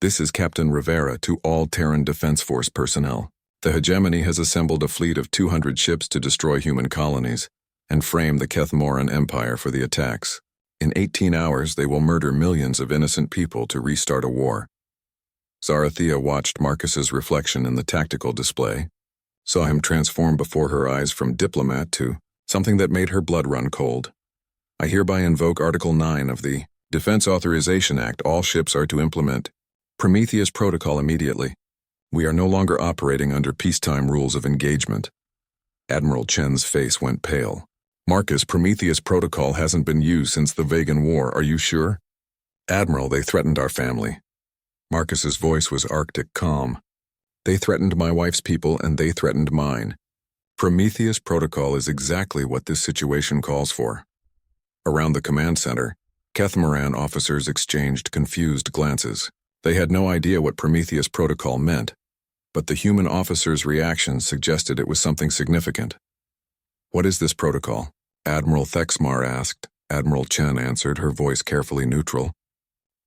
This is Captain Rivera to all Terran Defense Force personnel. The hegemony has assembled a fleet of 200 ships to destroy human colonies and frame the Kethmoran Empire for the attacks. In 18 hours, they will murder millions of innocent people to restart a war. Zarathea watched Marcus's reflection in the tactical display, saw him transform before her eyes from diplomat to something that made her blood run cold. I hereby invoke Article 9 of the Defense Authorization Act. All ships are to implement Prometheus Protocol immediately. We are no longer operating under peacetime rules of engagement. Admiral Chen's face went pale. Marcus, Prometheus Protocol hasn't been used since the Vegan War, are you sure? Admiral, they threatened our family. Marcus's voice was Arctic calm. They threatened my wife's people, and they threatened mine. Prometheus Protocol is exactly what this situation calls for. Around the command center, Kethmoran officers exchanged confused glances. They had no idea what Prometheus Protocol meant, but the human officers' reactions suggested it was something significant. What is this protocol? Admiral Thexmar asked. Admiral Chen answered, her voice carefully neutral.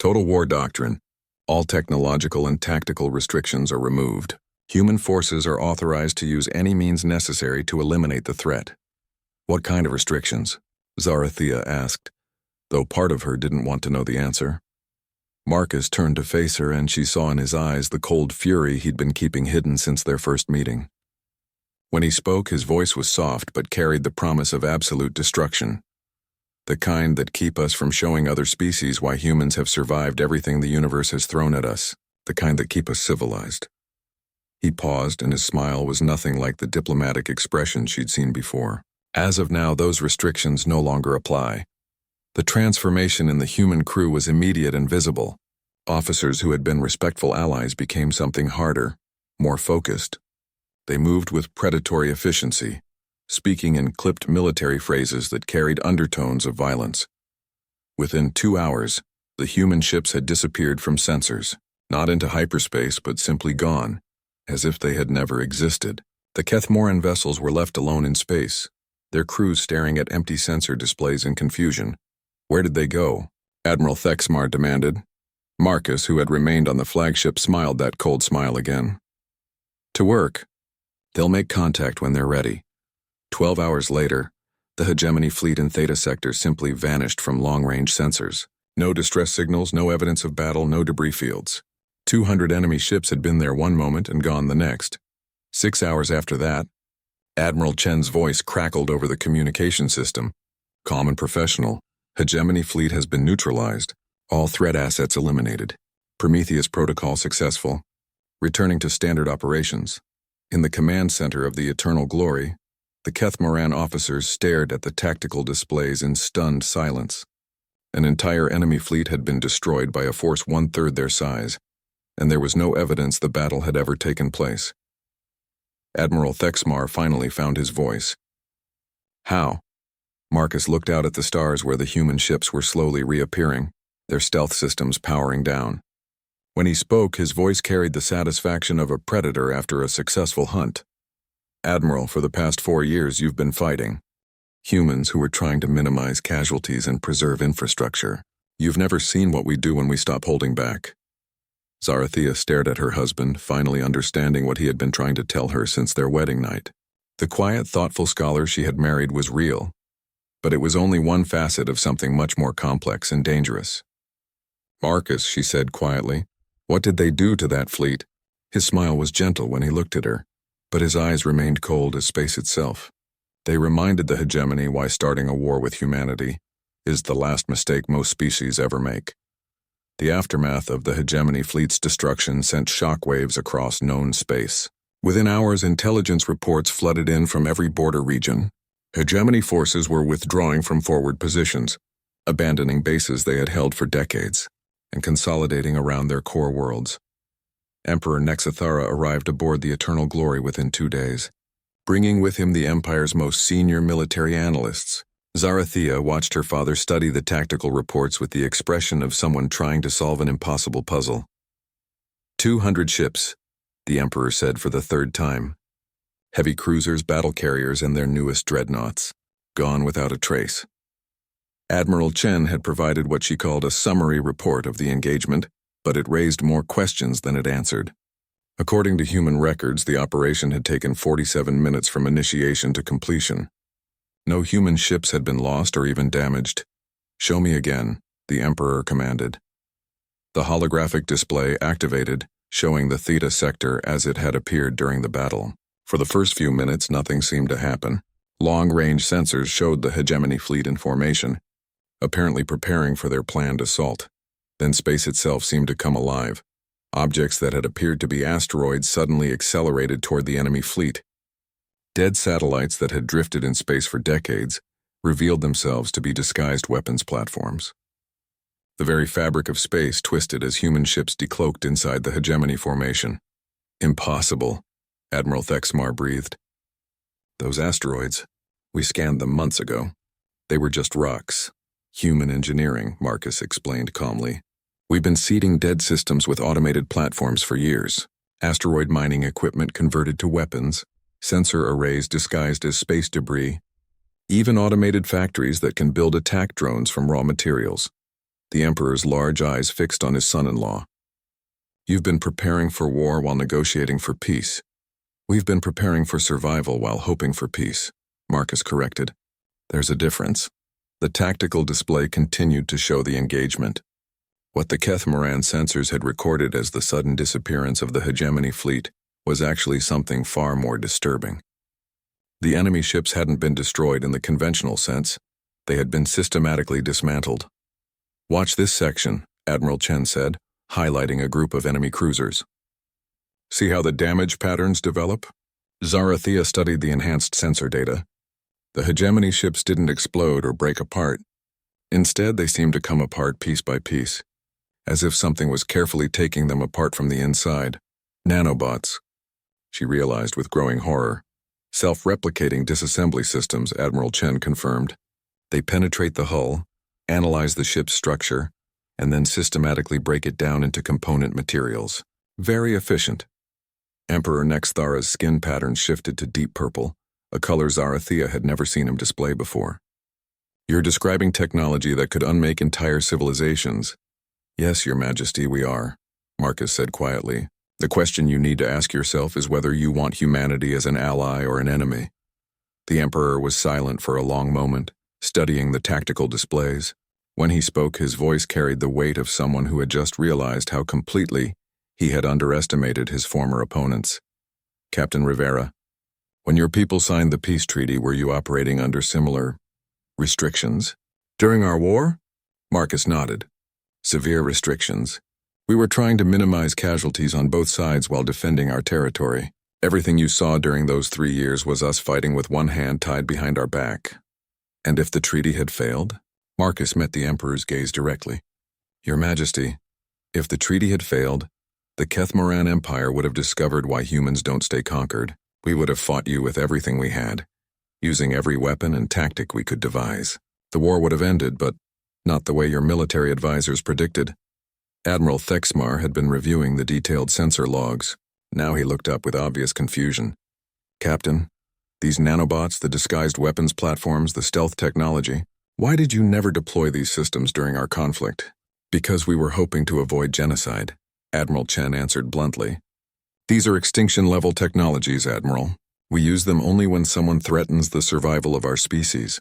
Total war doctrine. All technological and tactical restrictions are removed. Human forces are authorized to use any means necessary to eliminate the threat. What kind of restrictions? Zarathea asked, though part of her didn't want to know the answer. Marcus turned to face her, and she saw in his eyes the cold fury he'd been keeping hidden since their first meeting. When he spoke, his voice was soft but carried the promise of absolute destruction. The kind that keep us from showing other species why humans have survived everything the universe has thrown at us. The kind that keep us civilized. He paused, and his smile was nothing like the diplomatic expression she'd seen before. As of now, those restrictions no longer apply. The transformation in the human crew was immediate and visible. Officers who had been respectful allies became something harder, more focused. They moved with predatory efficiency, speaking in clipped military phrases that carried undertones of violence. Within 2 hours, the human ships had disappeared from sensors, not into hyperspace but simply gone, as if they had never existed. The Kethmoran vessels were left alone in space, their crews staring at empty sensor displays in confusion. Where did they go? Admiral Thexmar demanded. Marcus, who had remained on the flagship, smiled that cold smile again. To work. They'll make contact when they're ready. 12 hours later, the hegemony fleet in Theta Sector simply vanished from long-range sensors. No distress signals, no evidence of battle, no debris fields. 200 enemy ships had been there one moment and gone the next. 6 hours after that, Admiral Chen's voice crackled over the communication system. Calm and professional, hegemony fleet has been neutralized. All threat assets eliminated. Prometheus Protocol successful. Returning to standard operations. In the command center of the Eternal Glory, the Kethmoran officers stared at the tactical displays in stunned silence. An entire enemy fleet had been destroyed by a force 1/3 their size, and there was no evidence the battle had ever taken place. Admiral Thexmar finally found his voice. How? Marcus looked out at the stars where the human ships were slowly reappearing, their stealth systems powering down. When he spoke, his voice carried the satisfaction of a predator after a successful hunt. "Admiral, for the past 4 years you've been fighting humans who were trying to minimize casualties and preserve infrastructure. You've never seen what we do when we stop holding back." Zarathea stared at her husband, finally understanding what he had been trying to tell her since their wedding night. The quiet, thoughtful scholar she had married was real, but it was only one facet of something much more complex and dangerous. "Marcus," she said quietly, "what did they do to that fleet?" His smile was gentle when he looked at her, but his eyes remained cold as space itself. They reminded the hegemony why starting a war with humanity is the last mistake most species ever make. The aftermath of the hegemony fleet's destruction sent shockwaves across known space. Within hours, intelligence reports flooded in from every border region. Hegemony forces were withdrawing from forward positions, abandoning bases they had held for decades, and consolidating around their core worlds. Emperor Nexathara arrived aboard the Eternal Glory within 2 days, bringing with him the Empire's most senior military analysts. Zarathea watched her father study the tactical reports with the expression of someone trying to solve an impossible puzzle. 200 ships, the Emperor said for the 3rd time. Heavy cruisers, battle carriers, and their newest dreadnoughts, gone without a trace. Admiral Chen had provided what she called a summary report of the engagement, but it raised more questions than it answered. According to human records, the operation had taken 47 minutes from initiation to completion. No human ships had been lost or even damaged. "Show me again," the Emperor commanded. The holographic display activated, showing the Theta sector as it had appeared during the battle. For the first few minutes, nothing seemed to happen. Long-range sensors showed the hegemony fleet in formation, apparently preparing for their planned assault. Then space itself seemed to come alive. Objects that had appeared to be asteroids suddenly accelerated toward the enemy fleet. Dead satellites that had drifted in space for decades revealed themselves to be disguised weapons platforms. The very fabric of space twisted as human ships decloaked inside the hegemony formation. "Impossible," Admiral Thexmar breathed. "Those asteroids, we scanned them months ago. They were just rocks. Human engineering," Marcus explained calmly. "We've been seeding dead systems with automated platforms for years. Asteroid mining equipment converted to weapons, sensor arrays disguised as space debris, even automated factories that can build attack drones from raw materials." The Emperor's large eyes fixed on his son-in-law. "You've been preparing for war while negotiating for peace." "We've been preparing for survival while hoping for peace," Marcus corrected. "There's a difference." The tactical display continued to show the engagement. What the Kethmoran sensors had recorded as the sudden disappearance of the hegemony fleet was actually something far more disturbing. The enemy ships hadn't been destroyed in the conventional sense. They had been systematically dismantled. "Watch this section," Admiral Chen said, highlighting a group of enemy cruisers. "See how the damage patterns develop?" Zarathea studied the enhanced sensor data. The hegemony ships didn't explode or break apart. Instead, they seemed to come apart piece by piece, as if something was carefully taking them apart from the inside. "Nanobots," she realized with growing horror. "Self-replicating disassembly systems," Admiral Chen confirmed. "They penetrate the hull, analyze the ship's structure, and then systematically break it down into component materials. Very efficient." Emperor Nexthara's skin pattern shifted to deep purple, a color Zarathea had never seen him display before. "You're describing technology that could unmake entire civilizations." "Yes, Your Majesty, we are," Marcus said quietly. "The question you need to ask yourself is whether you want humanity as an ally or an enemy." The Emperor was silent for a long moment, studying the tactical displays. When he spoke, his voice carried the weight of someone who had just realized how completely he had underestimated his former opponents. "Captain Rivera, when your people signed the peace treaty, were you operating under similar restrictions?" "During our war?" Marcus nodded. "Severe restrictions. We were trying to minimize casualties on both sides while defending our territory. Everything you saw during those 3 years was us fighting with one hand tied behind our back." "And if the treaty had failed?" Marcus met the Emperor's gaze directly. "Your Majesty, if the treaty had failed, the Kethmoran Empire would have discovered why humans don't stay conquered. We would have fought you with everything we had. using every weapon and tactic we could devise. The war would have ended, but not the way your military advisors predicted. Admiral Thexmar had been reviewing the detailed sensor logs. Now he looked up with obvious confusion. Captain, these nanobots, the disguised weapons platforms, the stealth technology, why did you never deploy these systems during our conflict? Because we were hoping to avoid genocide, Admiral Chen answered bluntly. These are extinction-level technologies, Admiral. We use them only when someone threatens the survival of our species.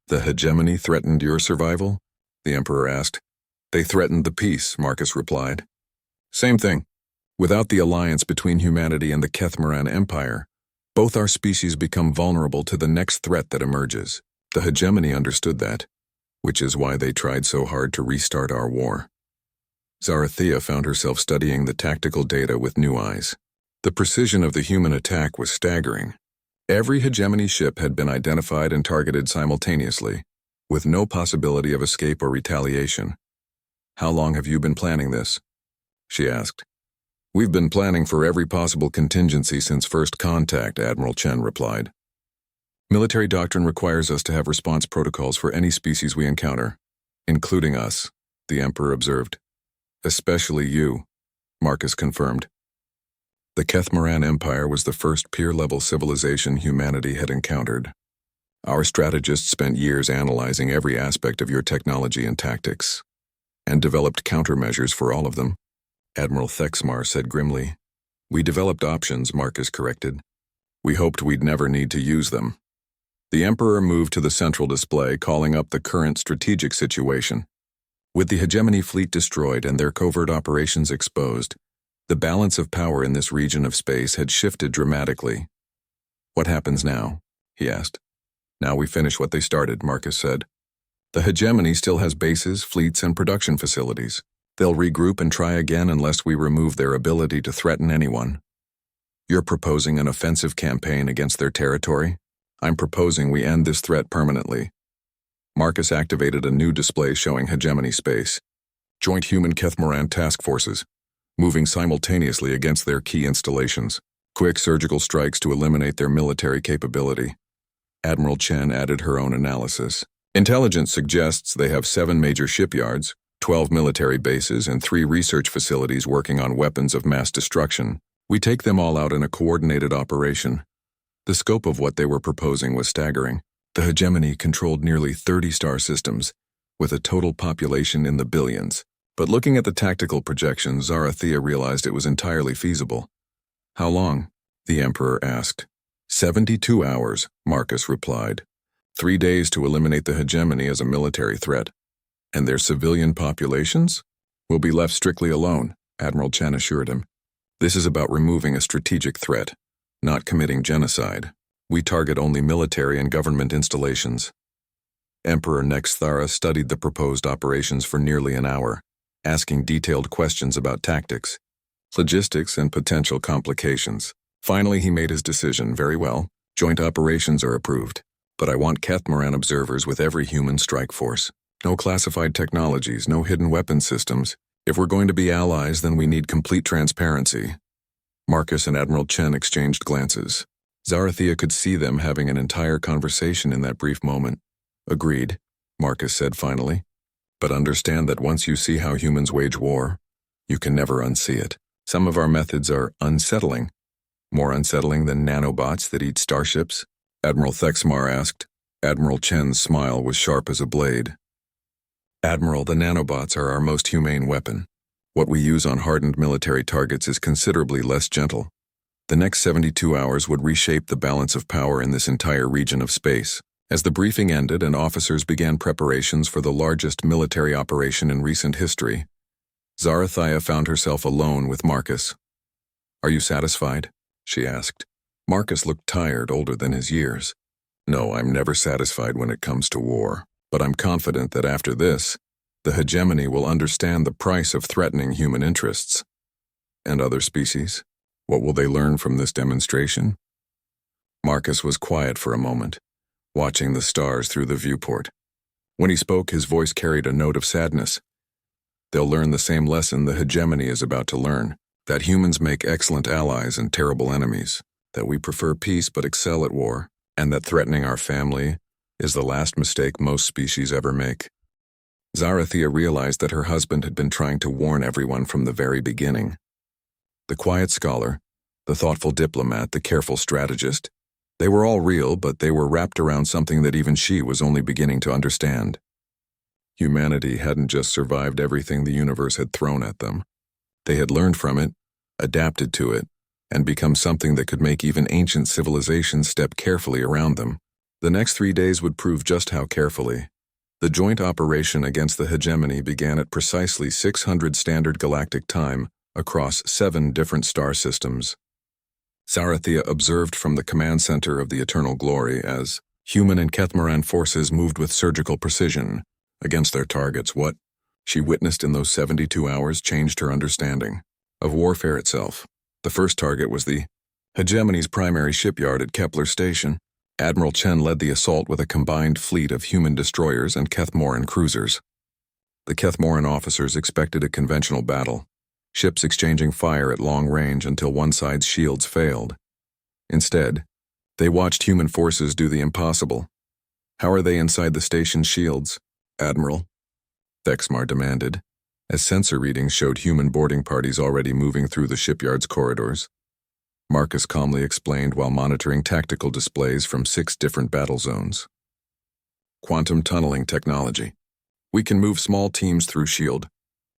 The hegemony threatened your survival? The Emperor asked. They threatened the peace, Marcus replied. Same thing. Without the alliance between humanity and the Kethmaran Empire, both our species become vulnerable to the next threat that emerges. The hegemony understood that, which is why they tried so hard to restart our war. Zarathea found herself studying the tactical data with new eyes. The precision of the human attack was staggering. Every hegemony ship had been identified and targeted simultaneously, with no possibility of escape or retaliation. How long have you been planning this? She asked. We've been planning for every possible contingency since first contact, Admiral Chen replied. Military doctrine requires us to have response protocols for any species we encounter, including us, the Emperor observed. Especially you, Marcus confirmed. The Kethmaran Empire was the first peer-level civilization humanity had encountered. Our strategists spent years analyzing every aspect of your technology and tactics, and developed countermeasures for all of them, Admiral Thexmar said grimly. We developed options, Marcus corrected. We hoped we'd never need to use them. The Emperor moved to the central display, calling up the current strategic situation. With the hegemony fleet destroyed and their covert operations exposed, the balance of power in this region of space had shifted dramatically. What happens now? He asked. Now we finish what they started, Marcus said. The hegemony still has bases, fleets, and production facilities. They'll regroup and try again unless we remove their ability to threaten anyone. You're proposing an offensive campaign against their territory? I'm proposing we end this threat permanently. Marcus activated a new display showing hegemony space. Joint Human Kethmaran Task Forces, moving simultaneously against their key installations. Quick surgical strikes to eliminate their military capability. Admiral Chen added her own analysis. Intelligence suggests they have 7 major shipyards, 12 military bases, and 3 research facilities working on weapons of mass destruction. We take them all out in a coordinated operation. The scope of what they were proposing was staggering. The hegemony controlled nearly 30 star systems, with a total population in the billions. But looking at the tactical projections, Zarathea realized it was entirely feasible. How long? The Emperor asked. 72 hours, Marcus replied. 3 days to eliminate the hegemony as a military threat. And their civilian populations? Will be left strictly alone, Admiral Chen assured him. This is about removing a strategic threat, not committing genocide. We target only military and government installations. Emperor Nexthara studied the proposed operations for nearly an hour, asking detailed questions about tactics, logistics, and potential complications. Finally, he made his decision. Very well, joint operations are approved, but I want Kethmaran observers with every human strike force. No classified technologies, no hidden weapon systems. If we're going to be allies, then we need complete transparency. Marcus and Admiral Chen exchanged glances. Zarathea could see them having an entire conversation in that brief moment. Agreed, Marcus said finally. But understand that once you see how humans wage war, you can never unsee it. Some of our methods are unsettling. More unsettling than nanobots that eat starships? Admiral Thexmar asked. Admiral Chen's smile was sharp as a blade. Admiral, the nanobots are our most humane weapon. What we use on hardened military targets is considerably less gentle. The next 72 hours would reshape the balance of power in this entire region of space. As the briefing ended and officers began preparations for the largest military operation in recent history, Zarathea found herself alone with Marcus. Are you satisfied? She asked. Marcus looked tired, older than his years. No, I'm never satisfied when it comes to war, but I'm confident that after this, the hegemony will understand the price of threatening human interests. And other species? What will they learn from this demonstration? Marcus was quiet for a moment, watching the stars through the viewport. When he spoke, his voice carried a note of sadness. They'll learn the same lesson the hegemony is about to learn, that humans make excellent allies and terrible enemies, that we prefer peace but excel at war, and that threatening our family is the last mistake most species ever make. Zarathea realized that her husband had been trying to warn everyone from the very beginning. The quiet scholar, the thoughtful diplomat, the careful strategist, they were all real, but they were wrapped around something that even she was only beginning to understand. Humanity hadn't just survived everything the universe had thrown at them. They had learned from it, adapted to it, and become something that could make even ancient civilizations step carefully around them. The next 3 days would prove just how carefully. The joint operation against the hegemony began at precisely 600 Standard Galactic Time across 7 different star systems. Zarathea observed from the command center of the Eternal Glory as human and Kethmaran forces moved with surgical precision against their targets. What she witnessed in those 72 hours changed her understanding of warfare itself. The first target was the hegemony's primary shipyard at Kepler Station. Admiral Chen led the assault with a combined fleet of human destroyers and Kethmoran cruisers. The Kethmoran officers expected a conventional battle, ships exchanging fire at long range until one side's shields failed. Instead, they watched human forces do the impossible. "How are they inside the station's shields, Admiral?" Thexmar demanded, as sensor readings showed human boarding parties already moving through the shipyard's corridors. Marcus calmly explained while monitoring tactical displays from 6 different battle zones. "Quantum tunneling technology. We can move small teams through shield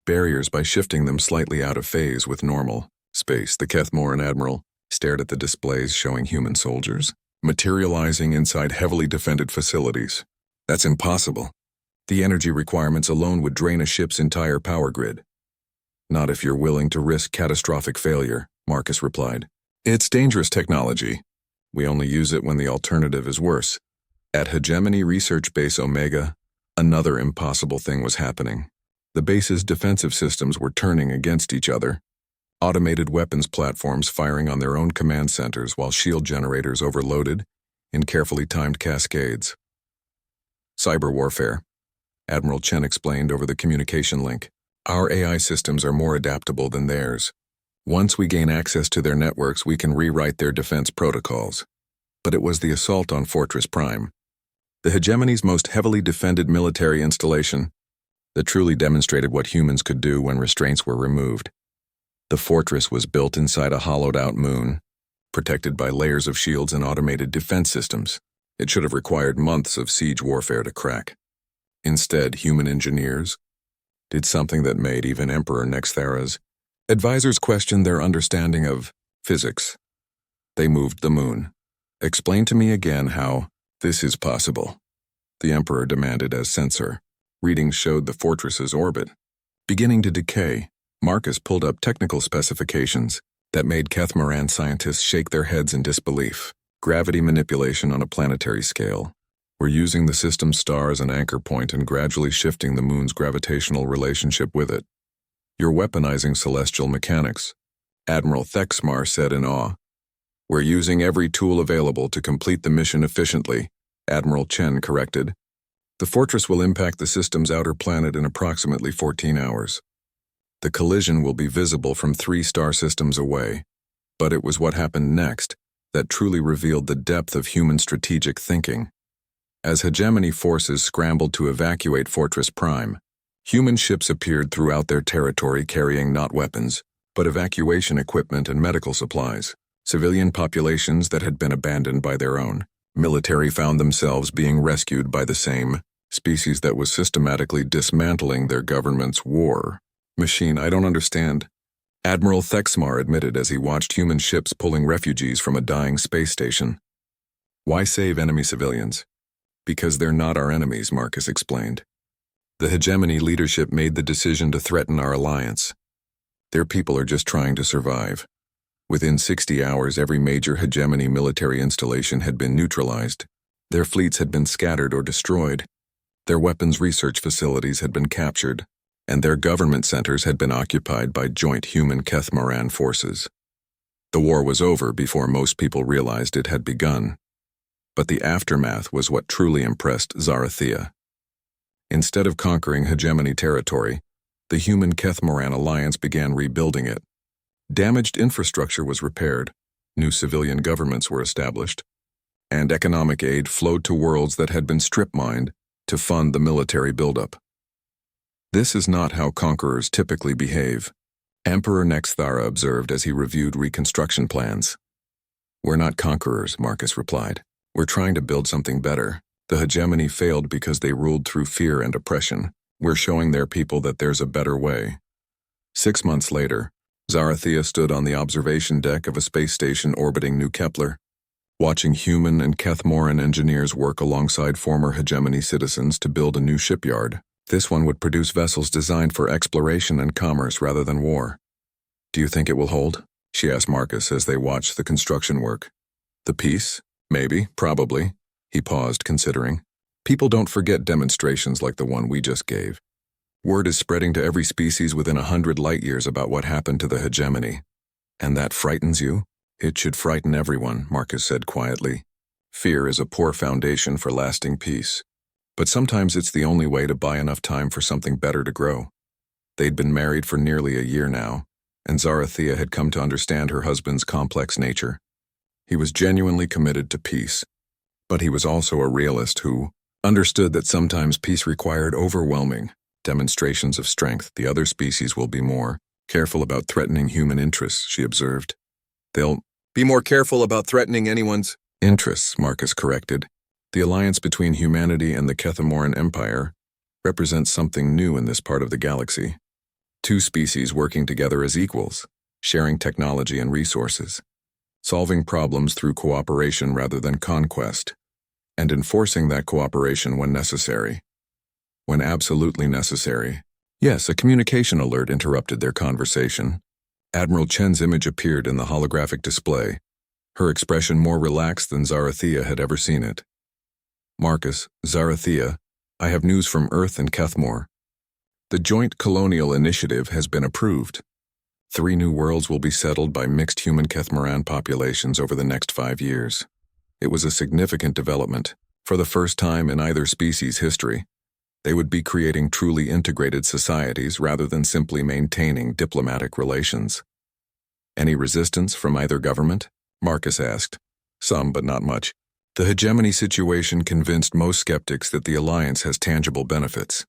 barriers by shifting them slightly out of phase with normal space." The Kethmoran admiral stared at the displays showing human soldiers materializing inside heavily defended facilities. "That's impossible. The energy requirements alone would drain a ship's entire power grid." "Not if you're willing to risk catastrophic failure," Marcus replied. "It's dangerous technology. We only use it when the alternative is worse." At Hegemony Research Base Omega, another impossible thing was happening. The base's defensive systems were turning against each other. Automated weapons platforms firing on their own command centers while shield generators overloaded in carefully timed cascades. "Cyber warfare," Admiral Chen explained over the communication link. "Our AI systems are more adaptable than theirs. Once we gain access to their networks, we can rewrite their defense protocols." But it was the assault on Fortress Prime, the hegemony's most heavily defended military installation, that truly demonstrated what humans could do when restraints were removed. The fortress was built inside a hollowed-out moon, protected by layers of shields and automated defense systems. It should have required months of siege warfare to crack. Instead, human engineers did something that made even Emperor Nexthera's advisors question their understanding of physics. They moved the moon. "Explain to me again how this is possible," the Emperor demanded as sensor readings showed the fortress's orbit beginning to decay. Marcus pulled up technical specifications that made Kethmaran scientists shake their heads in disbelief. "Gravity manipulation on a planetary scale. We're using the system's star as an anchor point and gradually shifting the moon's gravitational relationship with it. You're weaponizing celestial mechanics," Admiral Thexmar said in awe. "We're using every tool available to complete the mission efficiently," Admiral Chen corrected. "The fortress will impact the system's outer planet in approximately 14 hours. The collision will be visible from 3 star systems away." But it was what happened next that truly revealed the depth of human strategic thinking. As hegemony forces scrambled to evacuate Fortress Prime, human ships appeared throughout their territory carrying not weapons, but evacuation equipment and medical supplies. Civilian populations that had been abandoned by their own military found themselves being rescued by the same species that was systematically dismantling their government's war machine. "I don't understand," Admiral Thexmar admitted as he watched human ships pulling refugees from a dying space station. "Why save enemy civilians?" "Because they're not our enemies," Marcus explained. "The hegemony leadership made the decision to threaten our alliance. Their people are just trying to survive." Within 60 hours, every major hegemony military installation had been neutralized. Their fleets had been scattered or destroyed. Their weapons research facilities had been captured, and their government centers had been occupied by joint human Kethmaran forces. The war was over before most people realized it had begun. But the aftermath was what truly impressed Zarathea. Instead of conquering hegemony territory, the human Kethmaran alliance began rebuilding it. Damaged infrastructure was repaired, new civilian governments were established, and economic aid flowed to worlds that had been strip-mined to fund the military buildup. This is not how conquerors typically behave, Emperor Nexthara observed as he reviewed reconstruction plans. "We're not conquerors," Marcus replied. "We're trying to build something better. The hegemony failed because they ruled through fear and oppression. We're showing their people that there's a better way." 6 months later, Zarathea stood on the observation deck of a space station orbiting New Kepler, watching human and Kethmoran engineers work alongside former hegemony citizens to build a new shipyard. This one would produce vessels designed for exploration and commerce rather than war. "Do you think it will hold?" she asked Marcus as they watched the construction work. "The peace? Maybe, probably." He paused, considering. "People don't forget demonstrations like the one we just gave. Word is spreading to every species within 100 light-years about what happened to the hegemony. And that frightens you?" "It should frighten everyone," Marcus said quietly. "Fear is a poor foundation for lasting peace. But sometimes it's the only way to buy enough time for something better to grow." They'd been married for nearly a year now, and Zarathea had come to understand her husband's complex nature. He was genuinely committed to peace, but he was also a realist who understood that sometimes peace required overwhelming demonstrations of strength. "The other species will be more careful about threatening human interests," she observed. "They'll be more careful about threatening anyone's interests," Marcus corrected. "The alliance between humanity and the Kethmoran Empire represents something new in this part of the galaxy. Two species working together as equals, sharing technology and resources, solving problems through cooperation rather than conquest, and enforcing that cooperation when necessary. When absolutely necessary." Yes, a communication alert interrupted their conversation. Admiral Chen's image appeared in the holographic display, her expression more relaxed than Zarathea had ever seen it. "Marcus, Zarathea, I have news from Earth and Kethmor. The Joint Colonial Initiative has been approved. 3 new worlds will be settled by mixed human Kethmoran populations over the next 5 years. It was a significant development. For the first time in either species' history, they would be creating truly integrated societies rather than simply maintaining diplomatic relations." "Any resistance from either government?" Marcus asked. "Some, but not much. The hegemony situation convinced most skeptics that the alliance has tangible benefits."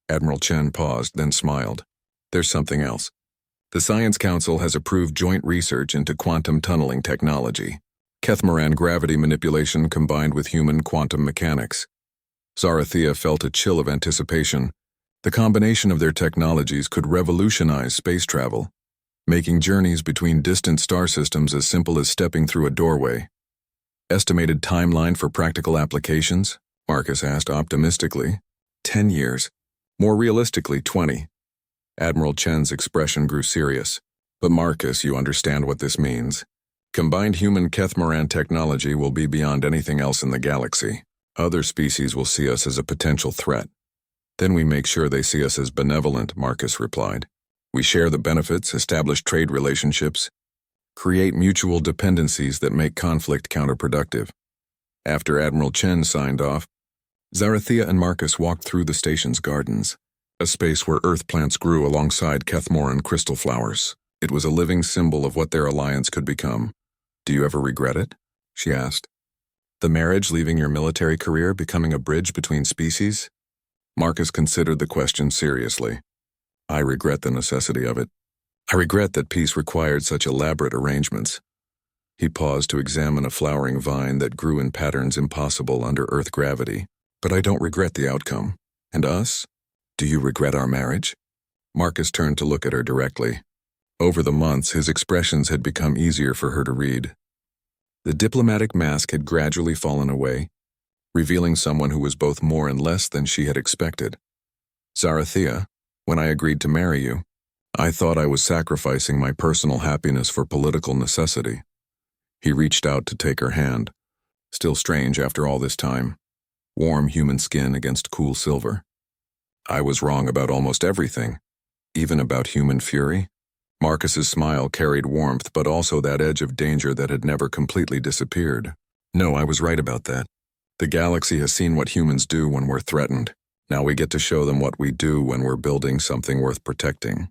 Admiral Chen paused, then smiled. "There's something else. The Science Council has approved joint research into quantum tunneling technology, Kethmoran gravity manipulation combined with human quantum mechanics." Zarathea felt a chill of anticipation. The combination of their technologies could revolutionize space travel, making journeys between distant star systems as simple as stepping through a doorway. "Estimated timeline for practical applications?" Marcus asked optimistically. 10 years. More realistically, 20. Admiral Chen's expression grew serious. "But Marcus, you understand what this means. Combined human Kethmoran technology will be beyond anything else in the galaxy. Other species will see us as a potential threat. Then we make sure they see us as benevolent," Marcus replied. "We share the benefits, establish trade relationships, create mutual dependencies that make conflict counterproductive." After Admiral Chen signed off, Zarathea and Marcus walked through the station's gardens, a space where earth plants grew alongside Kethmoran crystal flowers. It was a living symbol of what their alliance could become. "Do you ever regret it?" she asked. "The marriage, leaving your military career, becoming a bridge between species?" Marcus considered the question seriously. "I regret the necessity of it. I regret that peace required such elaborate arrangements." He paused to examine a flowering vine that grew in patterns impossible under Earth gravity. "But I don't regret the outcome. And us? Do you regret our marriage?" Marcus turned to look at her directly. Over the months, his expressions had become easier for her to read. The diplomatic mask had gradually fallen away, revealing someone who was both more and less than she had expected. "Zarathea, when I agreed to marry you, I thought I was sacrificing my personal happiness for political necessity." He reached out to take her hand. Still strange after all this time. Warm human skin against cool silver. "I was wrong about almost everything, even about human fury." Marcus's smile carried warmth, but also that edge of danger that had never completely disappeared. "No, I was right about that. The galaxy has seen what humans do when we're threatened. Now we get to show them what we do when we're building something worth protecting."